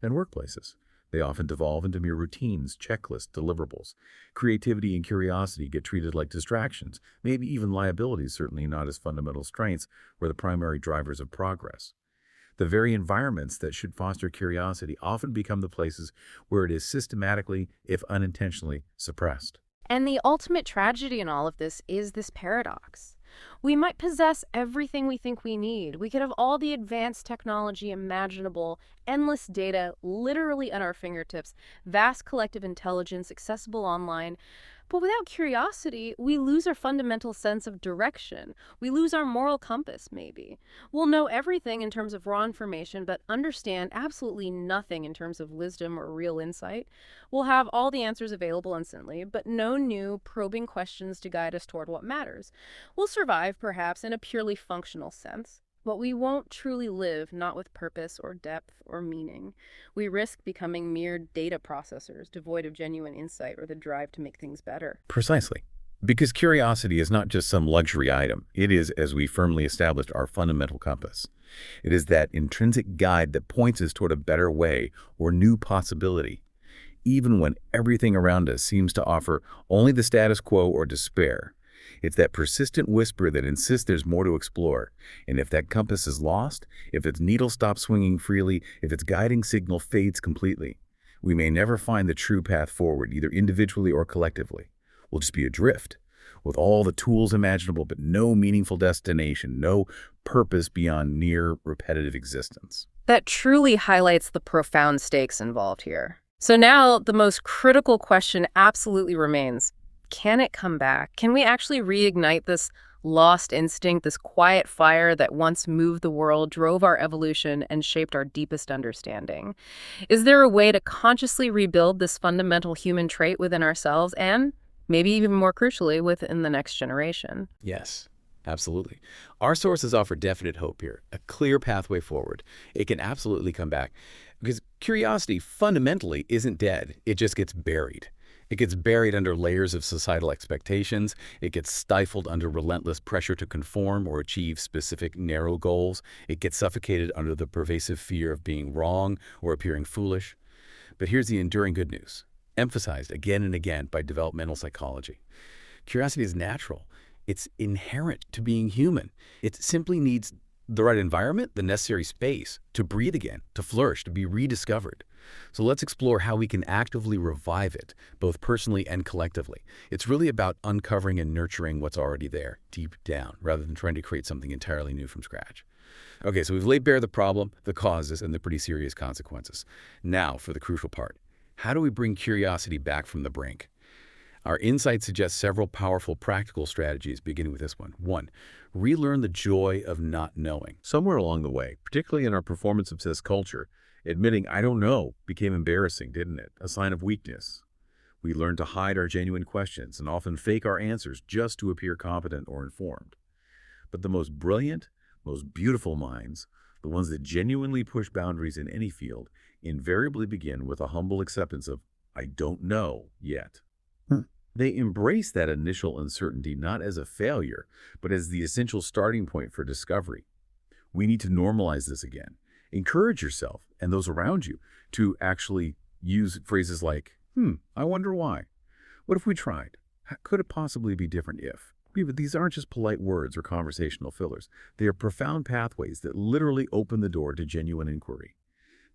And workplaces, they often devolve into mere routines, checklists, deliverables. Creativity and curiosity get treated like distractions, maybe even liabilities, certainly not as fundamental strengths or the primary drivers of progress. The very environments that should foster curiosity often become the places where it is systematically, if unintentionally, suppressed. And the ultimate tragedy in all of this is this paradox. We might possess everything we think we need. We could have all the advanced technology imaginable, endless data literally at our fingertips, vast collective intelligence accessible online. But without curiosity, we lose our fundamental sense of direction. We lose our moral compass, maybe. We'll know everything in terms of raw information, but understand absolutely nothing in terms of wisdom or real insight. We'll have all the answers available instantly, but no new, probing questions to guide us toward what matters. We'll survive, perhaps, in a purely functional sense, but we won't truly live, not with purpose or depth or meaning. We risk becoming mere data processors, devoid of genuine insight or the drive to make things better. Precisely. Because curiosity is not just some luxury item. It is, as we firmly established, our fundamental compass. It is that intrinsic guide that points us toward a better way or new possibility, even when everything around us seems to offer only the status quo or despair. It's that persistent whisper that insists there's more to explore. And if that compass is lost, if its needle stops swinging freely, if its guiding signal fades completely, we may never find the true path forward, either individually or collectively. We'll just be adrift, with all the tools imaginable, but no meaningful destination, no purpose beyond near repetitive existence. That truly highlights the profound stakes involved here. So now the most critical question absolutely remains. Can it come back? Can we actually reignite this lost instinct, this quiet fire that once moved the world, drove our evolution, and shaped our deepest understanding? Is there a way to consciously rebuild this fundamental human trait within ourselves and, maybe even more crucially, within the next generation? Yes, absolutely. Our sources offer definite hope here, a clear pathway forward. It can absolutely come back because curiosity fundamentally isn't dead. It just gets buried. It gets buried under layers of societal expectations. It gets stifled under relentless pressure to conform or achieve specific narrow goals. It gets suffocated under the pervasive fear of being wrong or appearing foolish. But here's the enduring good news, emphasized again and again by developmental psychology. Curiosity is natural. It's inherent to being human. It simply needs the right environment, the necessary space to breathe again, to flourish, to be rediscovered. So let's explore how we can actively revive it, both personally and collectively. It's really about uncovering and nurturing what's already there, deep down, rather than trying to create something entirely new from scratch. Okay, so we've laid bare the problem, the causes, and the pretty serious consequences. Now for the crucial part. How do we bring curiosity back from the brink? Our insight suggests several powerful practical strategies, beginning with this one. 1. Relearn the joy of not knowing. Somewhere along the way, particularly in our performance-obsessed culture, admitting "I don't know" became embarrassing, didn't it? A sign of weakness. We learned to hide our genuine questions and often fake our answers just to appear competent or informed. But the most brilliant, most beautiful minds, the ones that genuinely push boundaries in any field, invariably begin with a humble acceptance of "I don't know yet." They embrace that initial uncertainty not as a failure, but as the essential starting point for discovery. We need to normalize this again. Encourage yourself and those around you to actually use phrases like, I wonder why. What if we tried? Could it possibly be different if? But these aren't just polite words or conversational fillers. They are profound pathways that literally open the door to genuine inquiry.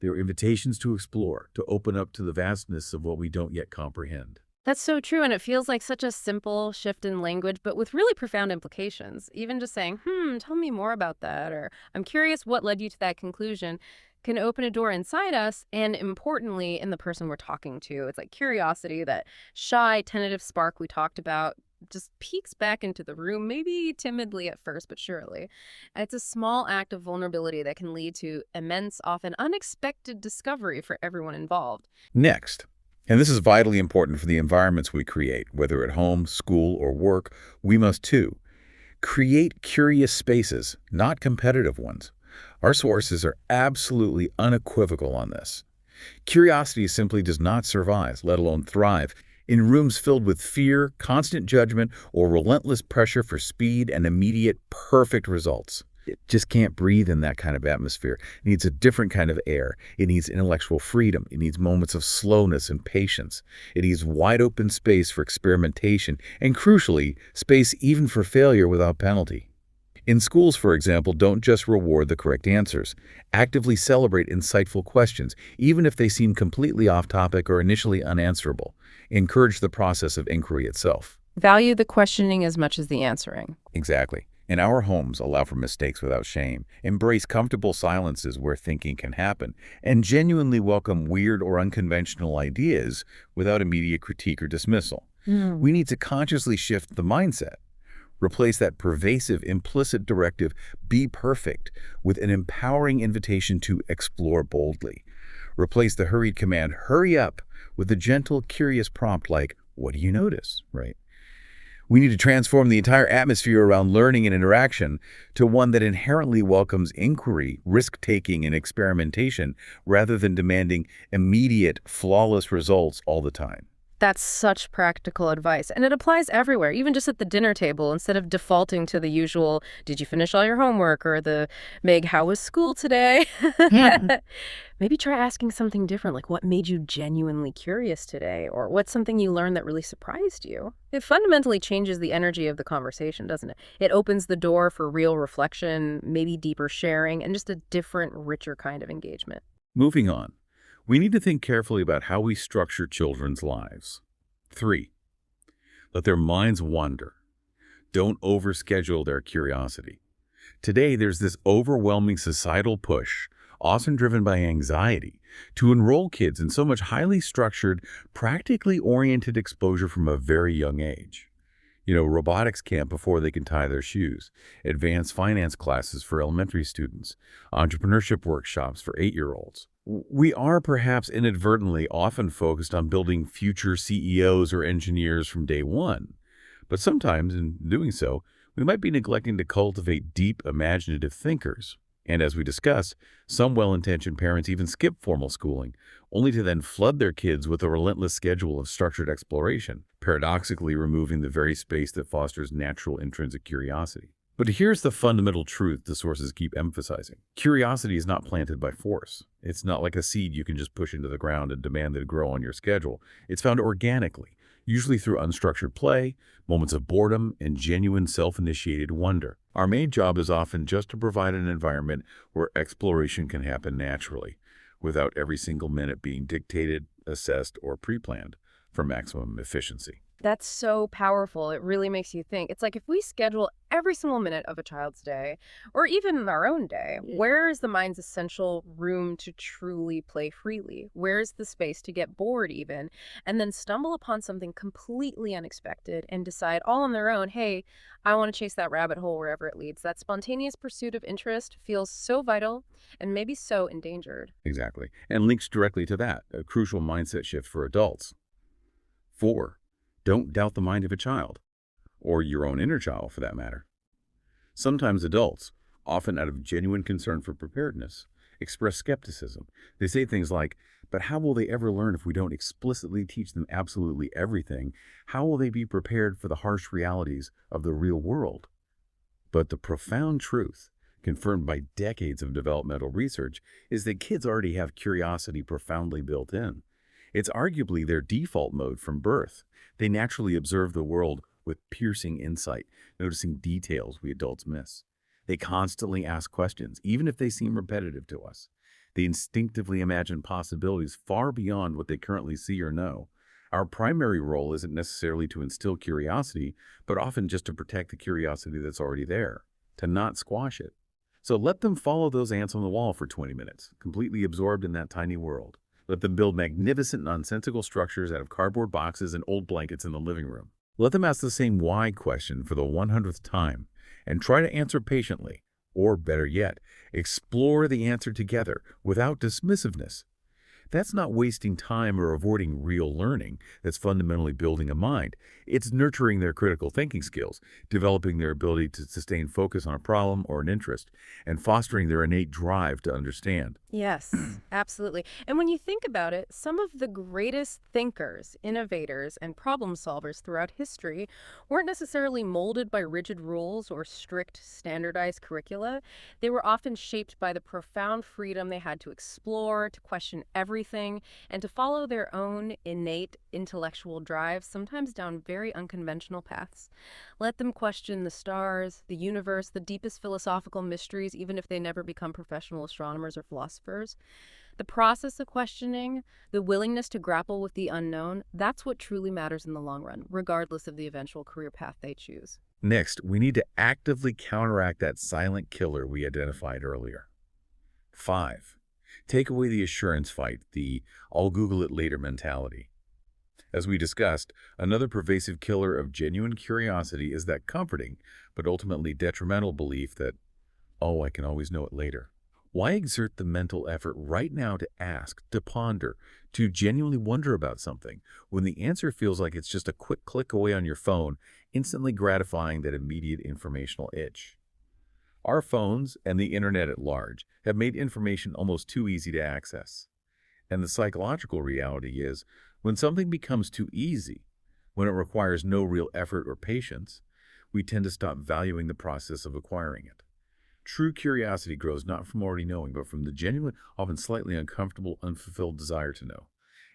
They are invitations to explore, to open up to the vastness of what we don't yet comprehend. That's so true, and it feels like such a simple shift in language, but with really profound implications. Even just saying, tell me more about that, or I'm curious what led you to that conclusion, can open a door inside us, and importantly, in the person we're talking to. It's like curiosity, that shy, tentative spark we talked about, just peeks back into the room, maybe timidly at first, but surely. It's a small act of vulnerability that can lead to immense, often unexpected discovery for everyone involved. Next, and this is vitally important for the environments we create, whether at home, school, or work, we must too Create curious spaces, not competitive ones. Our sources are absolutely unequivocal on this. Curiosity simply does not survive, let alone thrive, in rooms filled with fear, constant judgment, or relentless pressure for speed and immediate perfect results. It just can't breathe in that kind of atmosphere. It needs a different kind of air. It needs intellectual freedom. It needs moments of slowness and patience. It needs wide open space for experimentation and, crucially, space even for failure without penalty. In schools, for example, don't just reward the correct answers. Actively celebrate insightful questions, even if they seem completely off topic or initially unanswerable. Encourage the process of inquiry itself. Value the questioning as much as the answering. Exactly. And our homes allow for mistakes without shame, embrace comfortable silences where thinking can happen, and genuinely welcome weird or unconventional ideas without immediate critique or dismissal. We need to consciously shift the mindset. Replace that pervasive, implicit directive, be perfect, with an empowering invitation to explore boldly. Replace the hurried command, hurry up, with a gentle, curious prompt like, what do you notice, right? We need to transform the entire atmosphere around learning and interaction to one that inherently welcomes inquiry, risk-taking, and experimentation rather than demanding immediate, flawless results all the time. That's such practical advice. And it applies everywhere, even just at the dinner table. Instead of defaulting to the usual, did you finish all your homework? Or the, Meg, how was school today? Yeah. Maybe try asking something different, like what made you genuinely curious today? Or what's something you learned that really surprised you? It fundamentally changes the energy of the conversation, doesn't it? It opens the door for real reflection, maybe deeper sharing, and just a different, richer kind of engagement. Moving on, we need to think carefully about how we structure children's lives. 3. Let their minds wander. Don't overschedule their curiosity. Today, there's this overwhelming societal push, often driven by anxiety, to enroll kids in so much highly structured, practically oriented exposure from a very young age. Robotics camp before they can tie their shoes, advanced finance classes for elementary students, entrepreneurship workshops for 8-year-olds. We are perhaps inadvertently often focused on building future CEOs or engineers from day one. But sometimes, in doing so, we might be neglecting to cultivate deep, imaginative thinkers. And as we discussed, some well-intentioned parents even skip formal schooling, only to then flood their kids with a relentless schedule of structured exploration, paradoxically removing the very space that fosters natural intrinsic curiosity. But here's the fundamental truth the sources keep emphasizing. Curiosity is not planted by force. It's not like a seed you can just push into the ground and demand that it grow on your schedule. It's found organically, usually through unstructured play, moments of boredom, and genuine self-initiated wonder. Our main job is often just to provide an environment where exploration can happen naturally, without every single minute being dictated, assessed, or pre-planned for maximum efficiency. That's so powerful. It really makes you think. It's like if we schedule every single minute of a child's day, or even our own day, where is the mind's essential room to truly play freely? Where's the space to get bored even, and then stumble upon something completely unexpected and decide all on their own, hey, I want to chase that rabbit hole wherever it leads. That spontaneous pursuit of interest feels so vital and maybe so endangered. Exactly. And links directly to that, a crucial mindset shift for adults. 4. Don't doubt the mind of a child, or your own inner child for that matter. Sometimes adults, often out of genuine concern for preparedness, express skepticism. They say things like, but how will they ever learn if we don't explicitly teach them absolutely everything? How will they be prepared for the harsh realities of the real world? But the profound truth, confirmed by decades of developmental research, is that kids already have curiosity profoundly built in. It's arguably their default mode from birth. They naturally observe the world with piercing insight, noticing details we adults miss. They constantly ask questions, even if they seem repetitive to us. They instinctively imagine possibilities far beyond what they currently see or know. Our primary role isn't necessarily to instill curiosity, but often just to protect the curiosity that's already there, to not squash it. So let them follow those ants on the wall for 20 minutes, completely absorbed in that tiny world. Let them build magnificent, nonsensical structures out of cardboard boxes and old blankets in the living room. Let them ask the same why question for the 100th time and try to answer patiently, or better yet, explore the answer together without dismissiveness. That's not wasting time or avoiding real learning. That's fundamentally building a mind. It's nurturing their critical thinking skills, developing their ability to sustain focus on a problem or an interest, and fostering their innate drive to understand. Yes, absolutely. And when you think about it, some of the greatest thinkers, innovators, and problem solvers throughout history weren't necessarily molded by rigid rules or strict standardized curricula. They were often shaped by the profound freedom they had to explore, to question everything, and to follow their own innate intellectual drive, sometimes down very unconventional paths. Let them question the stars, the universe, the deepest philosophical mysteries, even if they never become professional astronomers or philosophers. The process of questioning, the willingness to grapple with the unknown, that's what truly matters in the long run, regardless of the eventual career path they choose. Next, we need to actively counteract that silent killer we identified earlier. 5. Take away the assurance fight, the "I'll Google it later" mentality. As we discussed, another pervasive killer of genuine curiosity is that comforting, but ultimately detrimental belief that, oh, I can always know it later. Why exert the mental effort right now to ask, to ponder, to genuinely wonder about something, when the answer feels like it's just a quick click away on your phone, instantly gratifying that immediate informational itch? Our phones and the internet at large have made information almost too easy to access. And the psychological reality is, when something becomes too easy, when it requires no real effort or patience, we tend to stop valuing the process of acquiring it. True curiosity grows not from already knowing, but from the genuine, often slightly uncomfortable, unfulfilled desire to know.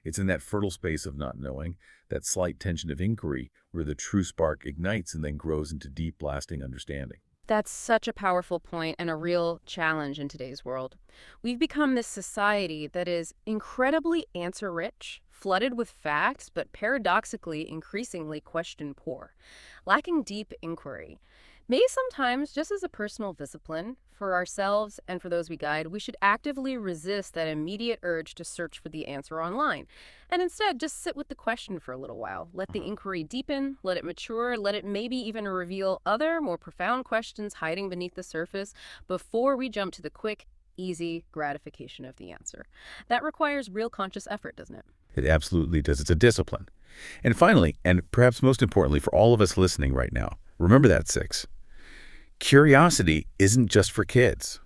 It's in that fertile space of not knowing, that slight tension of inquiry, where the true spark ignites and then grows into deep, lasting understanding. That's such a powerful point and a real challenge in today's world. We've become this society that is incredibly answer-rich, flooded with facts, but paradoxically increasingly question-poor, lacking deep inquiry. Maybe sometimes, just as a personal discipline, for ourselves and for those we guide, we should actively resist that immediate urge to search for the answer online, and instead just sit with the question for a little while. Let the inquiry deepen, let it mature, let it maybe even reveal other, more profound questions hiding beneath the surface before we jump to the quick, easy gratification of the answer. That requires real conscious effort, doesn't it? It absolutely does. It's a discipline. And finally, and perhaps most importantly for all of us listening right now, remember that 6. Curiosity isn't just for kids.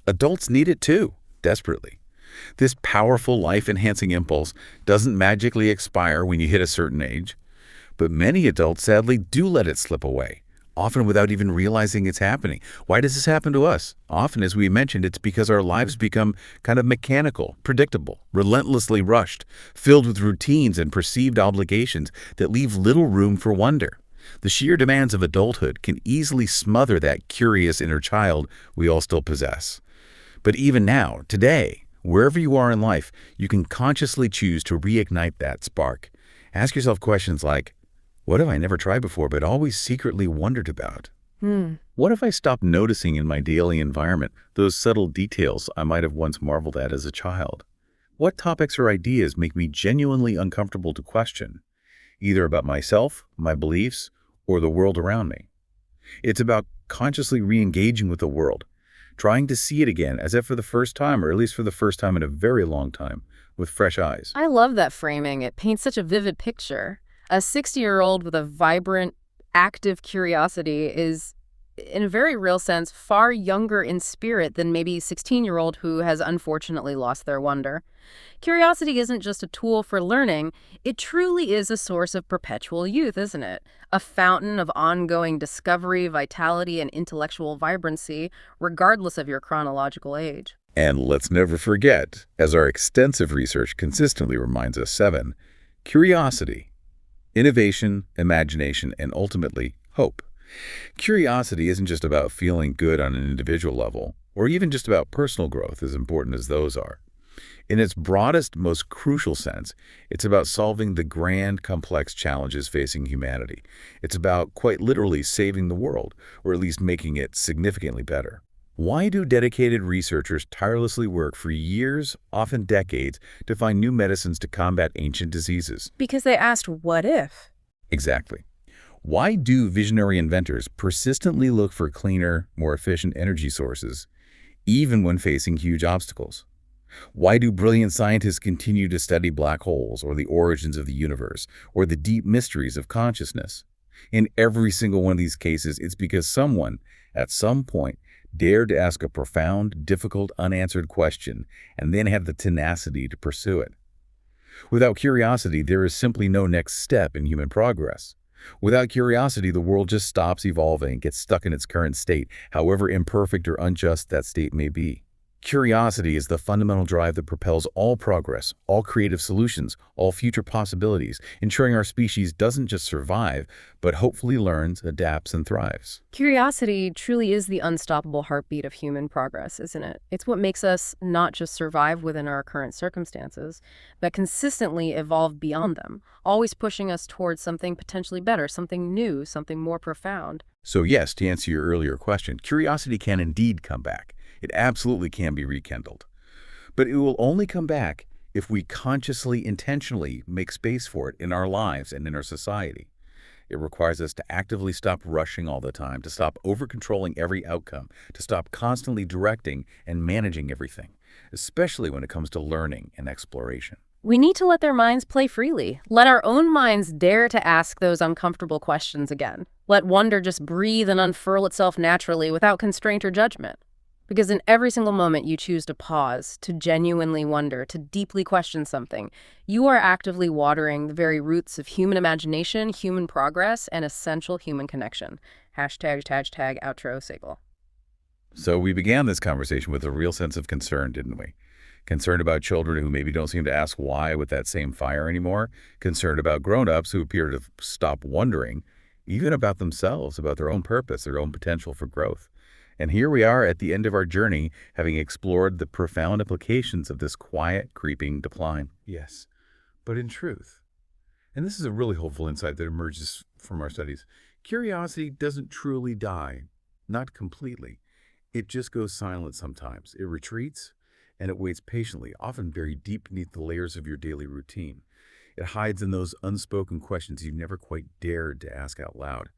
Adults need it too, desperately. This powerful life-enhancing impulse doesn't magically expire when you hit a certain age, but many adults sadly do let it slip away, often without even realizing it's happening. Why does this happen to us? Often, as we mentioned, it's because our lives become kind of mechanical, predictable, relentlessly rushed, filled with routines and perceived obligations that leave little room for wonder. The sheer demands of adulthood can easily smother that curious inner child we all still possess. But even now, today, wherever you are in life, you can consciously choose to reignite that spark. Ask yourself questions like, what have I never tried before but always secretly wondered about? What if I stopped noticing in my daily environment those subtle details I might have once marveled at as a child? What topics or ideas make me genuinely uncomfortable to question, either about myself, my beliefs, or the world around me? It's about consciously re-engaging with the world, trying to see it again as if for the first time, or at least for the first time in a very long time, with fresh eyes. I love that framing. It paints such a vivid picture. A 60-year-old with a vibrant, active curiosity is, in a very real sense, far younger in spirit than maybe a 16-year-old who has unfortunately lost their wonder. Curiosity isn't just a tool for learning, it truly is a source of perpetual youth, isn't it? A fountain of ongoing discovery, vitality, and intellectual vibrancy, regardless of your chronological age. And let's never forget, as our extensive research consistently reminds us, 7, curiosity, innovation, imagination, and ultimately, hope. Curiosity isn't just about feeling good on an individual level, or even just about personal growth, as important as those are. In its broadest, most crucial sense, it's about solving the grand, complex challenges facing humanity. It's about, quite literally, saving the world, or at least making it significantly better. Why do dedicated researchers tirelessly work for years, often decades, to find new medicines to combat ancient diseases? Because they asked, what if? Exactly. Why do visionary inventors persistently look for cleaner, more efficient energy sources, even when facing huge obstacles? Why do brilliant scientists continue to study black holes or the origins of the universe or the deep mysteries of consciousness? In every single one of these cases, it's because someone, at some point, dared to ask a profound, difficult, unanswered question and then had the tenacity to pursue it. Without curiosity, there is simply no next step in human progress. Without curiosity, the world just stops evolving and gets stuck in its current state, however imperfect or unjust that state may be. Curiosity is the fundamental drive that propels all progress, all creative solutions, all future possibilities, ensuring our species doesn't just survive, but hopefully learns, adapts, and thrives. Curiosity truly is the unstoppable heartbeat of human progress, isn't it? It's what makes us not just survive within our current circumstances, but consistently evolve beyond them, always pushing us towards something potentially better, something new, something more profound. So yes, to answer your earlier question, curiosity can indeed come back. It absolutely can be rekindled. But it will only come back if we consciously, intentionally make space for it in our lives and in our society. It requires us to actively stop rushing all the time, to stop over-controlling every outcome, to stop constantly directing and managing everything, especially when it comes to learning and exploration. We need to let their minds play freely. Let our own minds dare to ask those uncomfortable questions again. Let wonder just breathe and unfurl itself naturally without constraint or judgment. Because in every single moment you choose to pause, to genuinely wonder, to deeply question something, you are actively watering the very roots of human imagination, human progress, and essential human connection. Hashtag outro Sable. So we began this conversation with a real sense of concern, didn't we? Concerned about children who maybe don't seem to ask why with that same fire anymore. Concerned about grown-ups who appear to stop wondering, even about themselves, about their own purpose, their own potential for growth. And here we are at the end of our journey, having explored the profound implications of this quiet, creeping decline. Yes, but in truth, and this is a really hopeful insight that emerges from our studies, curiosity doesn't truly die, not completely. It just goes silent sometimes. It retreats, and it waits patiently, often very deep beneath the layers of your daily routine. It hides in those unspoken questions you never quite dared to ask out loud.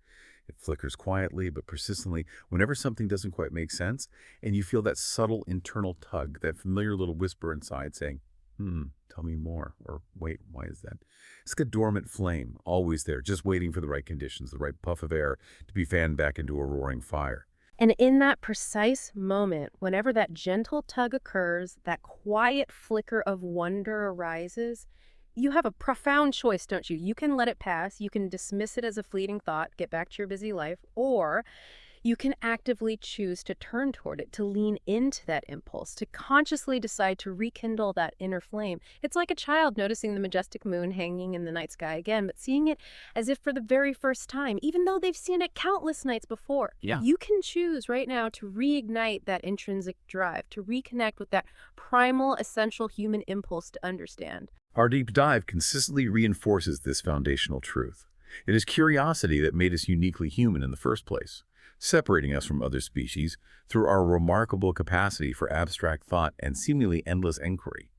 It flickers quietly but persistently whenever something doesn't quite make sense, and you feel that subtle internal tug, that familiar little whisper inside saying, tell me more, or wait, why is that? It's like a dormant flame, always there, just waiting for the right conditions, the right puff of air to be fanned back into a roaring fire. And in that precise moment, whenever that gentle tug occurs, that quiet flicker of wonder arises, you have a profound choice, don't you? You can let it pass, you can dismiss it as a fleeting thought, get back to your busy life, or you can actively choose to turn toward it, to lean into that impulse, to consciously decide to rekindle that inner flame. It's like a child noticing the majestic moon hanging in the night sky again, but seeing it as if for the very first time, even though they've seen it countless nights before. Yeah. You can choose right now to reignite that intrinsic drive, to reconnect with that primal, essential human impulse to understand. Our deep dive consistently reinforces this foundational truth. It is curiosity that made us uniquely human in the first place, separating us from other species through our remarkable capacity for abstract thought and seemingly endless inquiry.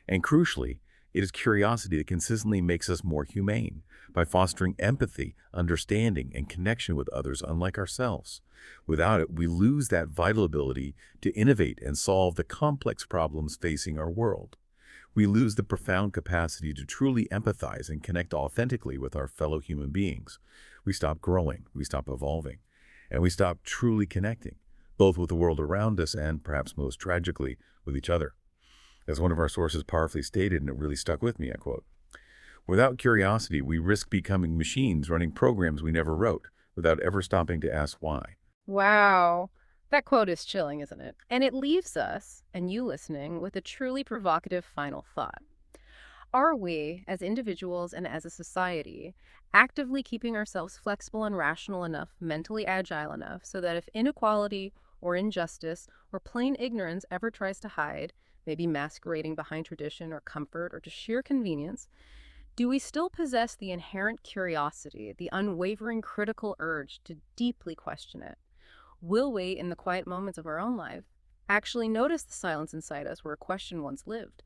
And crucially, it is curiosity that consistently makes us more humane by fostering empathy, understanding, and connection with others unlike ourselves. Without it, we lose that vital ability to innovate and solve the complex problems facing our world. We lose the profound capacity to truly empathize and connect authentically with our fellow human beings. We stop growing, we stop evolving, and we stop truly connecting, both with the world around us and, perhaps most tragically, with each other. As one of our sources powerfully stated, and it really stuck with me, I quote, "Without curiosity, we risk becoming machines running programs we never wrote, without ever stopping to ask why." Wow. That quote is chilling, isn't it? And it leaves us, and you listening, with a truly provocative final thought. Are we, as individuals and as a society, actively keeping ourselves flexible and rational enough, mentally agile enough, so that if inequality or injustice or plain ignorance ever tries to hide, maybe masquerading behind tradition or comfort or just sheer convenience, do we still possess the inherent curiosity, the unwavering critical urge to deeply question it? Will we, in the quiet moments of our own life, actually notice the silence inside us where a question once lived?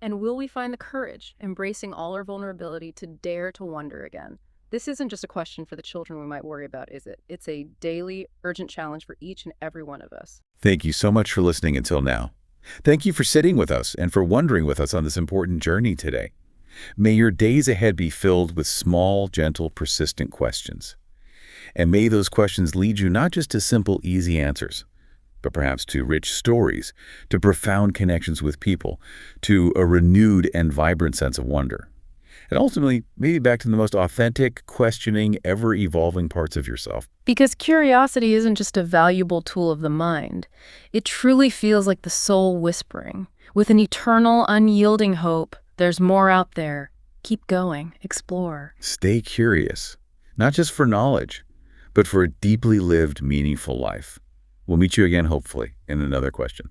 And will we find the courage, embracing all our vulnerability, to dare to wonder again? This isn't just a question for the children we might worry about, is it? It's a daily, urgent challenge for each and every one of us. Thank you so much for listening until now. Thank you for sitting with us and for wondering with us on this important journey today. May your days ahead be filled with small, gentle, persistent questions. And may those questions lead you not just to simple, easy answers, but perhaps to rich stories, to profound connections with people, to a renewed and vibrant sense of wonder. And ultimately, maybe back to the most authentic, questioning, ever-evolving parts of yourself. Because curiosity isn't just a valuable tool of the mind. It truly feels like the soul whispering, with an eternal, unyielding hope. There's more out there. Keep going. Explore. Stay curious, not just for knowledge, but for a deeply lived, meaningful life. We'll meet you again, hopefully, in another question.